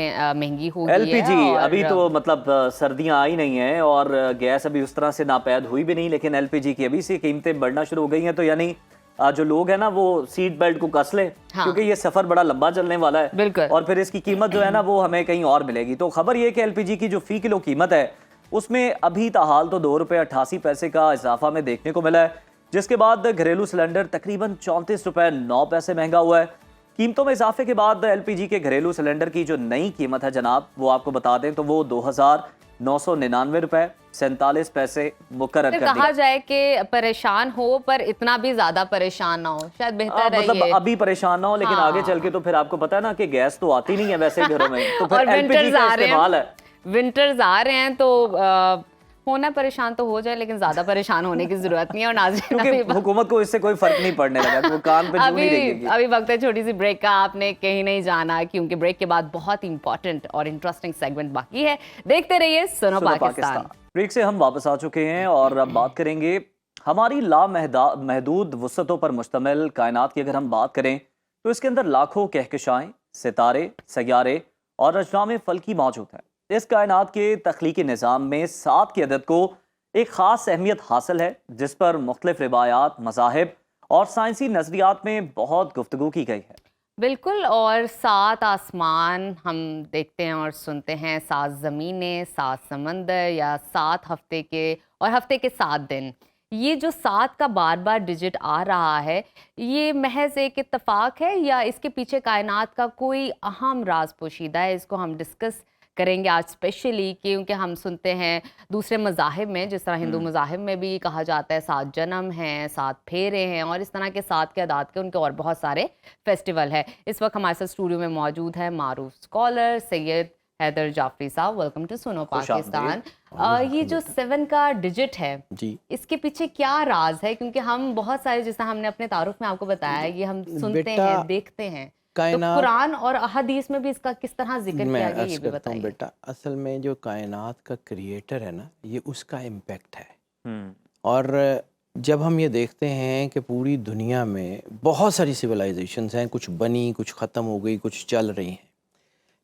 महंगी हो गई है। एलपीजी और अभी तो मतलब सर्दियां आई नहीं हैं और गैस अभी उस तरह से नापैद हुई भी नहीं, लेकिन एलपीजी की अभी से कीमतें बढ़ना शुरू हो गई हैं। तो यानी जो लोग हैं ना वो सीट बेल्ट को कस लें, क्योंकि ये सफर बड़ा लंबा चलने वाला है। बिल्कुल। और फिर इसकी कीमत जो है ना वो हमें कहीं और मिलेगी। तो खबर ये कि एलपीजी की जो फी किलो कीमत है उसमें अभी ताहाल तो ₹2.88 का इजाफा में देखने को मिला है, जिसके बाद घरेलू सिलेंडर तकरीबन ₹34.09 महंगा हुआ है। कीमतों में इजाफे के बाद एलपीजी के घरेलू सिलेंडर की जो नई कीमत है जनाब, वो आपको बता दें तो वो ₹2,999.47 मुकर्रर कर कहा दी। जाए कि परेशान हो पर इतना भी ज्यादा परेशान ना हो, शायद बेहतर है मतलब ये। अभी परेशान ना हो, लेकिन हाँ। आगे चल के तो फिर आपको पता है ना कि गैस तो आती नहीं है वैसे ही घरों में, तो फिर और एलपीजी विंटर्स का आ रहे इस्तेमाल है। हैं, विंटर्स आ रहे हैं तो होना परेशान तो हो जाए, लेकिन ज्यादा परेशान होने की जरूरत नहीं है। और नाज़रीन क्योंकि हुकूमत को इससे कोई फर्क नहीं पड़ने लगा, वो कान पे जूं नहीं देगी। अभी वक्त है छोटी सी ब्रेक का, आपने कहीं नहीं जाना, क्योंकि ब्रेक के बाद बहुत इंपॉर्टेंट और इंटरेस्टिंग सेगमेंट बाकी है। देखते रहिए सुनो पाकिस्तान। ब्रेक से हम वापस आ चुके हैं और अब बात करेंगे हमारी महदूद वुसअतों पर मुश्तमिल कायनात की। अगर हम बात करें तो इसके अंदर लाखों कहकशाएं, सितारे, सैयारे और अजराम फल्की मौजूद हैं। इस कायनात के तख्लीकी निज़ाम में 7 की अदद को एक ख़ास अहमियत हासिल है, जिस पर मुख्तलिफ रिवायात, मज़ाहिब और साइंसी नज़रियात में बहुत गुफ्तगू की गई है। बिल्कुल। और 7 आसमान हम देखते हैं और सुनते हैं, 7 ज़मीनें, 7 समंदर, या 7 हफ्ते के और हफ्ते के 7 दिन। ये जो 7 का बार बार डिजिट आ रहा है, ये महज एक इत्तफाक है या इसके पीछे कायनात का कोई अहम राज पोशीदा है? इसको हम डिस्कस करेंगे आज स्पेशली, क्योंकि हम सुनते हैं दूसरे मज़ाहिब में, जिस तरह हिंदू मज़ाहिब में भी कहा जाता है 7 जन्म हैं, 7 फेरे हैं, और इस तरह के 7 के अदाद के उनके और बहुत सारे फेस्टिवल है। इस वक्त हमारे साथ स्टूडियो में मौजूद है मारूफ scholar Syed Haider Jafri sahab. Welcome to Suno Pakistan. ये जो 7 का डिजिट है जी, इसके पीछे क्या राज है? क्योंकि हम बहुत सारे, जैसा हमने अपने तारुफ में आपको बताया, ये हम सुनते हैं, देखते हैं, तो कुरान और हदीस में भी इसका किस तरह जिक्र किया गया, ये भी बताइए। बेटा, असल में जो कायनात का क्रिएटर है ना, ये उसका इम्पैक्ट है। और जब हम ये देखते हैं कि पूरी दुनिया में बहुत सारी सिविलाइजेशंस हैं, कुछ बनी, कुछ ख़त्म हो गई, कुछ चल रही हैं,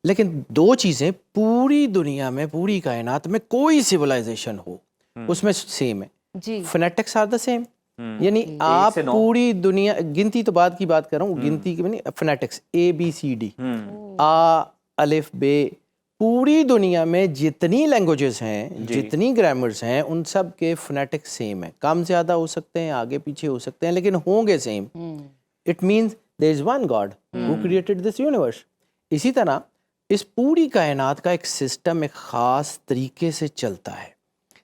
लेकिन 2 चीज़ें पूरी दुनिया में, पूरी कायनात में कोई सिविलाइजेशन हो उसमें सेम है जी। Phonetics are the same. यानी आप पूरी दुनिया, गिनती तो बाद की बात कर रहा हूँ, गिनती की नहीं, फोनेटिक्स ABCD, आ अलिफ बे, पूरी दुनिया में जितनी लैंग्वेजेस हैं, जितनी ग्रामर्स हैं, उन सब के फोनेटिक्स सेम है। कम ज़्यादा हो सकते हैं, आगे पीछे हो सकते हैं, लेकिन होंगे same. It means there is one God who created this universe. इसी तरह इस पूरी कायनात का एक सिस्टम एक ख़ास तरीके से चलता है।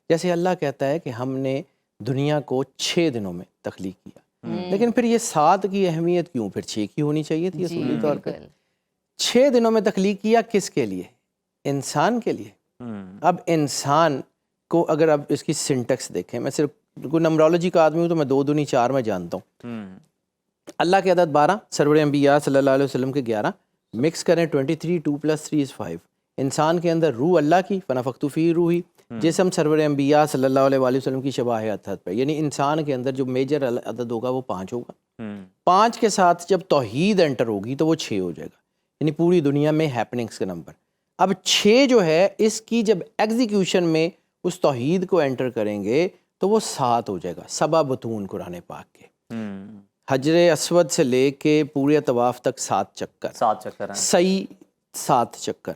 जैसे अल्लाह कहता है कि हमने दुनिया को 6 दिनों में तख्लीक किया, लेकिन फिर ये 7 की अहमियत क्यों? फिर 6 की होनी चाहिए थी असूली तौर पर। 6 दिनों में तख्लीक किया किसके लिए? इंसान के लिए। अब इंसान को अगर आप इसकी सिंटेक्स देखें, मैं सिर्फ कोई नंबरोलॉजी का आदमी हूँ तो मैं 2 दूनी 4 में जानता हूँ। अल्लाह के अदद 12, सरवर अंबिया सल्लल्लाहु अलैहि वसल्लम के 11, मिक्स करें 23, 2 + 3 = 5। इंसान के अंदर रूह अल्लाह की, फनफ़ख्तु फ़ीही रूही, जिस्म सरवर अंबिया सल्लल्लाहु अलैहि वसल्लम की शबाह अतहद पे, यानी इंसान के अंदर जो मेजर अदद होगा वो 5 होगा। 5 के साथ जब तौहीद एंटर होगी तो वो 6 हो जाएगा, यानी पूरी दुनिया में हैपनिंग्स का नंबर। अब 6 जो है, इसकी जब एग्जीक्यूशन में उस तौहीद को एंटर करेंगे तो वो 7 हो जाएगा। सबा बतून कुरान पाक के, हजरे अस्वद से लेके पूरे तवाफ तक 7 चक्कर, सही 7 चक्कर।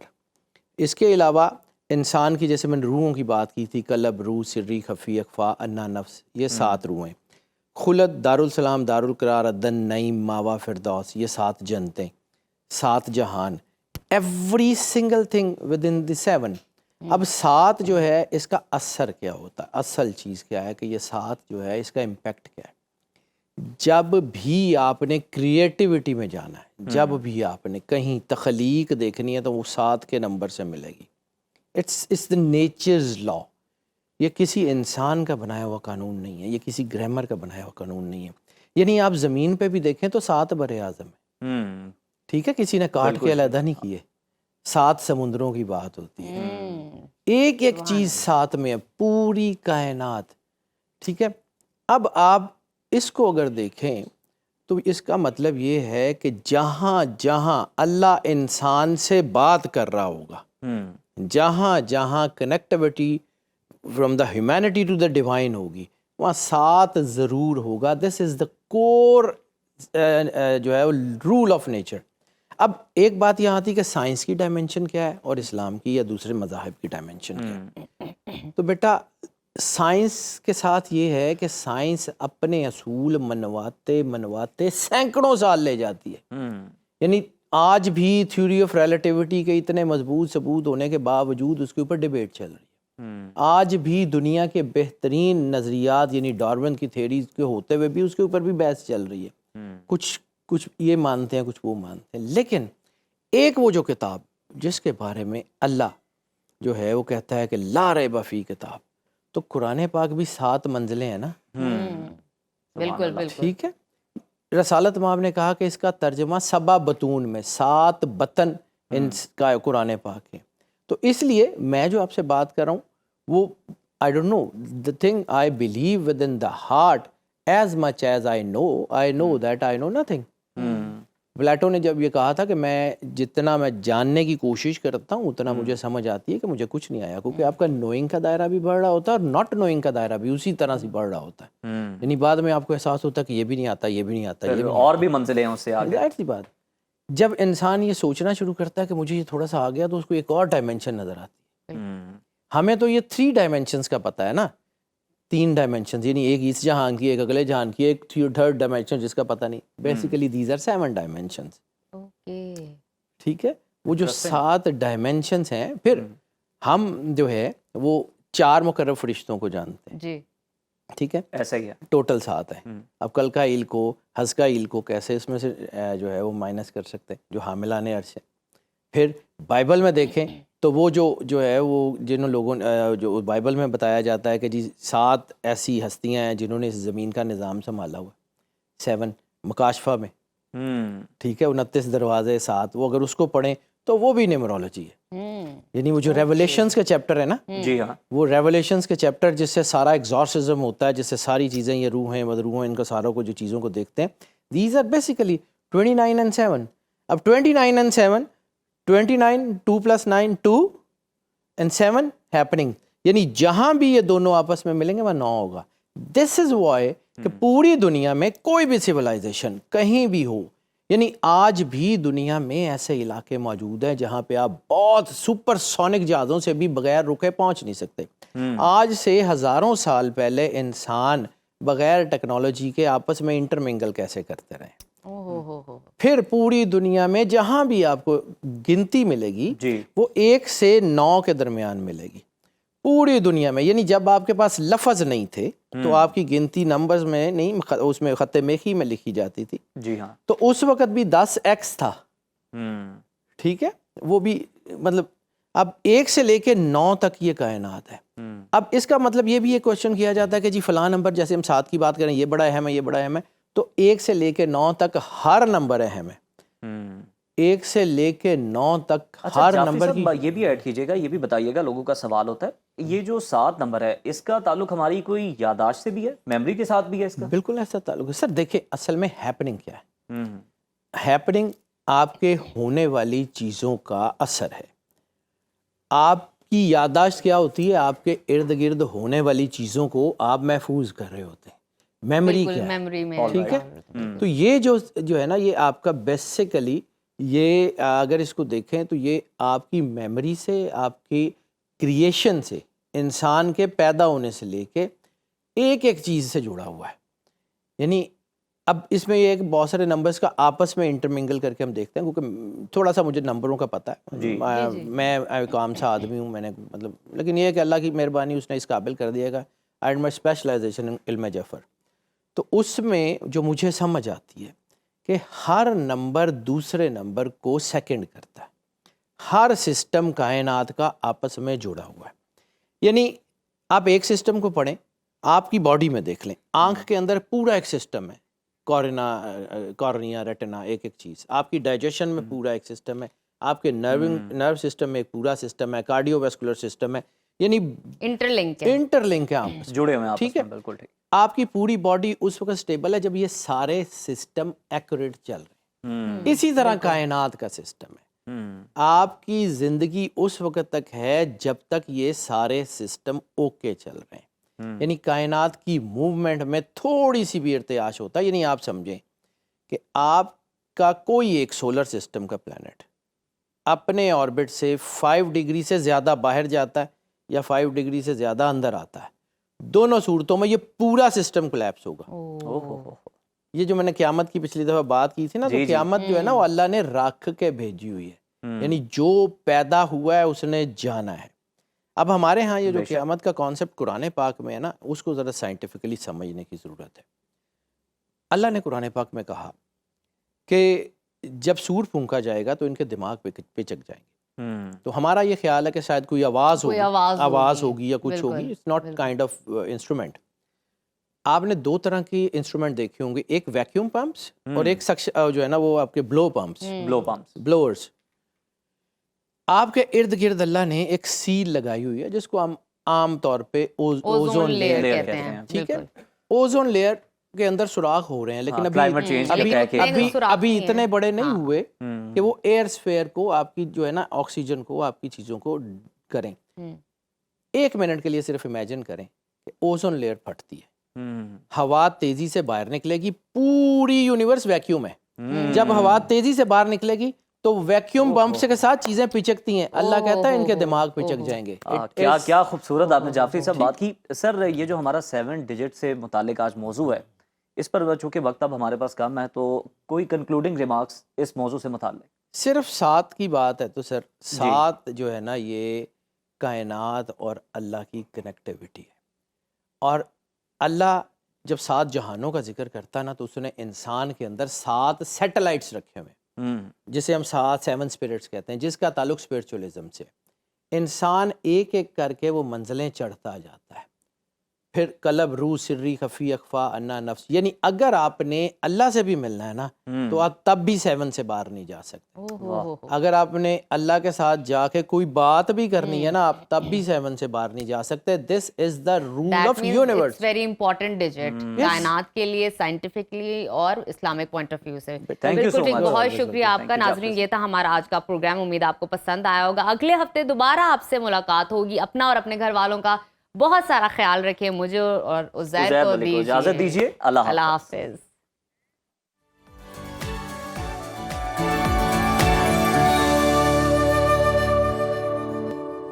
इसके अलावा इंसान की, जैसे मैंने रूहों की बात की थी, कलब, रूह, सिर्री, खफ़ी, अखफ़ा, अन्ना, नफ्स, ये 7 रूहें। खुलद, दारुल सलाम, दारुल करार, अदन, नईम, मावा, फिरदौस, ये 7 जन्नतें, 7 जहान, every single thing with in the 7। अब 7 जो है, इसका असर क्या होता है, असल चीज़ क्या है कि ये 7 जो है, इसका इम्पेक्ट क्या है? जब भी आपने क्रिएटिविटी में जाना है, जब भी आपने कहीं तख्लीक देखनी है, तो वो 7 के नंबर से मिलेगी। It's the natures law. ये किसी इंसान का बनाया हुआ कानून नहीं है, ये किसी ग्रामर का बनाया हुआ कानून नहीं है। यानी आप ज़मीन पे भी देखें तो 7 बरे आज़म है, ठीक है, किसी ने काट के अलहदा नहीं किए। 7 समुद्रों की बात होती है, एक एक चीज़ 7 में है, पूरी कायनात, ठीक है। अब आप इसको अगर देखें तो इसका मतलब ये है कि जहाँ जहाँ अल्लाह इंसान से बात कर रहा होगा, जहाँ जहाँ connectivity from the humanity to the divine होगी, वहाँ 7 ज़रूर होगा। दिस इज़ द कोर जो है वो रूल ऑफ नेचर। अब एक बात यहाँ आती है कि साइंस की डायमेंशन क्या है और इस्लाम की या दूसरे मज़ाहिब की डायमेंशन क्या है। तो बेटा साइंस के साथ ये है कि साइंस अपने असूल मनवाते सैकड़ों साल ले जाती है। यानी आज भी थ्योरी ऑफ रिलेटिविटी के इतने मजबूत सबूत होने के बावजूद उसके ऊपर डिबेट चल रही है। आज भी दुनिया के बेहतरीन नज़रियात यानी डार्विन की थ्योरीज के होते हुए भी उसके ऊपर भी बहस चल रही है। कुछ ये मानते हैं, कुछ वो मानते हैं। लेकिन एक वो जो किताब जिसके बारे में अल्लाह जो है वो कहता है कि ला रैब फी किताब, तो कुरान पाक भी 7 मंजिलें हैं ना। बिल्कुल बिल्कुल ठीक है। रसालत माब ने कहा कि इसका तर्जमा सबा बतून में 7 बतन इनका कुरान पाक है। तो इसलिए मैं जो आपसे बात कर रहा हूँ वो I don't know the thing I believe with in the heart as much as I know that I know nothing. Plato ने जब ये कहा था कि मैं जितना मैं जानने की कोशिश करता हूँ उतना मुझे समझ आती है कि मुझे कुछ नहीं आया, क्योंकि आपका नोइंग का दायरा भी बढ़ रहा होता है और नॉट नोइंग का दायरा भी उसी तरह से बढ़ रहा होता है। यानी बाद में आपको एहसास होता है कि ये भी नहीं आता, ये भी नहीं आता, ये भी और भी मंजिलें हैं उससे आगे। जाहिर सी बात, जब इंसान ये सोचना शुरू करता है कि मुझे ये थोड़ा सा आ गया तो उसको एक और डायमेंशन नजर आती है। हमें तो ये 3 डायमेंशंस का पता है ना, 3 डायमेंशन, यानी एक इस जहान की, एक अगले जहान की, एक थर्ड डायमेंशन जिसका पता नहीं। Basically these are 7 dimensions. Okay ठीक है। वो जो 7 डायमेंशंस हैं, फिर हम जो है वो 4 मुकर्रब फरिश्तों को जानते हैं जी। ठीक है, ऐसा ही है। टोटल 7 है। अब कल का इल को हज का इल को कैसे इसमें से जो है वो माइनस कर सकते हैं, जो हामिलाने अर्श है। फिर बाइबल में देखें तो वो जो है वो जिन लोगों जो बाइबल में बताया जाता है कि जी 7 ऐसी हस्तियां हैं जिन्होंने इस ज़मीन का निज़ाम संभाला हुआ। 7 मुकाशफा में ठीक है, 29 दरवाजे 7, वो अगर उसको पढ़ें तो वो भी न्यूमरोलॉजी है। यानी वो जो रेवलेशंस का चैप्टर है ना, जी हाँ, वो रेवलेशंस के चैप्टर जिससे सारा एग्जॉर्सिज्म होता है, जिससे सारी चीज़ें ये रूहें मदरूहें इनको सारों को जो चीज़ों को देखते हैं, दीज आर बेसिकली 29 and 7। अब 29 and 7, 29 2 + 9 2 and 7 हैपनिंग, यानी जहाँ भी ये दोनों आपस में मिलेंगे वहाँ 9 होगा। दिस इज़ वाई कि पूरी दुनिया में कोई भी सिविलाइजेशन कहीं भी हो, यानी आज भी दुनिया में ऐसे इलाके मौजूद हैं जहाँ पे आप बहुत सुपरसोनिक जहाज़ों से भी बगैर रुके पहुँच नहीं सकते। आज से हज़ारों साल पहले इंसान बगैर टेक्नोलॉजी के आपस में इंटरमिंगल कैसे करते रहे। फिर पूरी दुनिया में जहाँ भी आपको गिनती मिलेगी जी। वो 1 से 9 के दरमियान मिलेगी पूरी दुनिया में। यानी जब आपके पास लफ्ज़ नहीं थे तो आपकी गिनती नंबर्स में नहीं, उसमें खत्ते मेखी में लिखी जाती थी। जी हाँ। तो उस वक़्त भी 10x था। ठीक है, वो भी मतलब अब 1 से लेके 9 तक ये कायनात है। अब इसका मतलब ये भी एक क्वेश्चन किया जाता है कि जी फलां नंबर, जैसे हम 7 की बात करें, ये बड़ा अहम है, ये बड़ा अहम है, तो 1 से लेके 9 तक हर नंबर अहम है। 1 से लेके 9 तक अच्छा, हर जाफरी नंबर साहब, की ये भी ऐड कीजिएगा, ये भी बताइएगा, लोगों का सवाल होता है, ये जो 7 नंबर है इसका ताल्लुक हमारी कोई यादाश्त से भी है, मेमोरी के साथ भी है इसका? बिल्कुल ऐसा ताल्लुक है सर। देखिए असल में हैपनिंग क्या है, हैपनिंग आपके होने वाली चीज़ों का असर है। आपकी यादाश्त क्या होती है, आपके इर्द गिर्द होने वाली चीज़ों को आप महफूज कर रहे होते हैं। मेमोरी क्या है, मेमोरी में ठीक है। तो ये जो है ना, ये आपका बेसिकली ये अगर इसको देखें तो ये आपकी मेमोरी से, आपकी क्रिएशन से, इंसान के पैदा होने से लेके एक एक चीज़ से जुड़ा हुआ है। यानी अब इसमें ये एक बहुत सारे नंबर्स का आपस में इंटरमिंगल करके हम देखते हैं, क्योंकि थोड़ा सा मुझे नंबरों का पता है। मैं एक आम सा आदमी हूँ, मैंने मतलब, लेकिन ये है कि अल्लाह की मेहरबानी, उसने इस काबिल कर दिएगा। एंड माई स्पेशलाइजेशन इन इल्म जफ़र, तो उसमें जो मुझे समझ आती है कि हर नंबर दूसरे नंबर को सेकंड करता है। हर सिस्टम कायनात का आपस में जुड़ा हुआ है। यानी आप एक सिस्टम को पढ़ें, आपकी बॉडी में देख लें, आंख के अंदर पूरा एक सिस्टम है, कॉर्निया, रेटिना, एक एक चीज़। आपकी डाइजेशन में पूरा एक सिस्टम है, आपके नर्व सिस्टम में एक पूरा सिस्टम है, कार्डियोवैस्कुलर सिस्टम है, यानी इंटरलिंक है आपस में, जुड़े हुए हैं, ठीक है, बिल्कुल ठीक। आपकी पूरी बॉडी उस वक्त स्टेबल है जब ये सारे सिस्टम एक्यूरेट चल रहे हैं। इसी तरह कायनात का सिस्टम है। आपकी जिंदगी उस वक्त तक है जब तक ये सारे सिस्टम ओके चल रहे हैं। यानी कायनात की मूवमेंट में थोड़ी सी भी इर्तियाश होता है। यानी आप समझें कि आपका कोई एक सोलर सिस्टम का प्लैनेट अपने ऑर्बिट से 5 डिग्री से ज़्यादा बाहर जाता है या 5 डिग्री से ज़्यादा अंदर आता है, दोनों सूरतों में ये पूरा सिस्टम कोलैप्स होगा। ये जो मैंने क़यामत की पिछली दफ़ा बात की थी ना, तो क़यामत जो है ना वो अल्लाह ने रख के भेजी हुई है, यानी जो पैदा हुआ है उसने जाना है। अब हमारे यहाँ ये जो क़यामत का कॉन्सेप्ट कुरान पाक में है ना, उसको ज़रा साइंटिफिकली समझने की ज़रूरत है। अल्लाह ने कुरान पाक में कहा कि जब सूर फूंका जाएगा तो इनके दिमाग पे चक जाएंगे। तो हमारा ये ख्याल है कि शायद कोई आवाज़ होगी या कुछ होगी। It's not kind of instrument. आपने 2 तरह की इंस्ट्रूमेंट देखे होंगे, एक वैक्यूम पंप्स और एक जो है ना वो आपके ब्लोअर्स। आपके इर्द गिर्द अल्लाह ने एक सील लगाई हुई है जिसको हम आम तौर पे ओजोन लेयर कहते हैं। ठीक है, ओजोन लेयर के अंदर सुराख हो रहे हैं, लेकिन अभी इतने बड़े नहीं हुए कि वो एयर स्फेयर को, आपकी जो है ना ऑक्सीजन को, आपकी चीज़ों को करें। 1 मिनट के लिए सिर्फ इमेजिन करें कि ओजोन लेयर फटती है, हवा तेजी से बाहर निकलेगी, पूरी यूनिवर्स वैक्यूम है। जब हवा तेजी से बाहर निकलेगी तो वैक्यूम पंप के साथ चीजें पिचकती हैं। अल्लाह कहता है इनके दिमाग पिचक जाएंगे। क्या खूबसूरत आपने जाफरी साहब बात की। सर ये जो हमारा 7 डिजिट से मुतालिक आज मौजू है, इस पर चूंकि वक्त अब हमारे पास कम है, तो कोई कंक्लूडिंग रिमार्क्स इस मौजू से मुतालिक? सिर्फ 7 की बात है तो सर 7 जो है ना ये कायनात और अल्लाह की कनेक्टिविटी है। और अल्लाह जब 7 जहानों का जिक्र करता है ना, तो उसने इंसान के अंदर 7 सैटेलाइट्स रखे हुए, जिसे हम 7 स्पिरिट्स कहते हैं, जिसका ताल्लुक स्पिरिचुअलिज्म से। इंसान एक एक करके वो मंजिलें चढ़ता जाता है। फिर कलब, रूह, सिर्री, खफी, अखफा, अन्ना, नफ्स। यानी अगर आपने अल्लाह से भी मिलना है ना, तो आप तब भी 7 से बाहर नहीं जा सकते। अगर आपने अल्लाह के साथ जाके कोई बात भी करनी है ना, आप तब भी 7 से बाहर नहीं जा सकते। This is the rule of universe. Very important digit कायनात के लिए, साइंटिफिकली और इस्लामिक पॉइंट ऑफ व्यू से। बिल्कुल ठीक, बहुत शुक्रिया आपका। नाज़रीन, ये था हमारा आज का प्रोग्राम। उम्मीद आपको पसंद आया होगा। अगले हफ्ते दोबारा आपसे मुलाकात होगी। अपना और अपने घर वालों का बहुत सारा ख्याल रखिए। मुझे और उज़ैर को इजाजत दीजिए। अल्लाह हाफिज।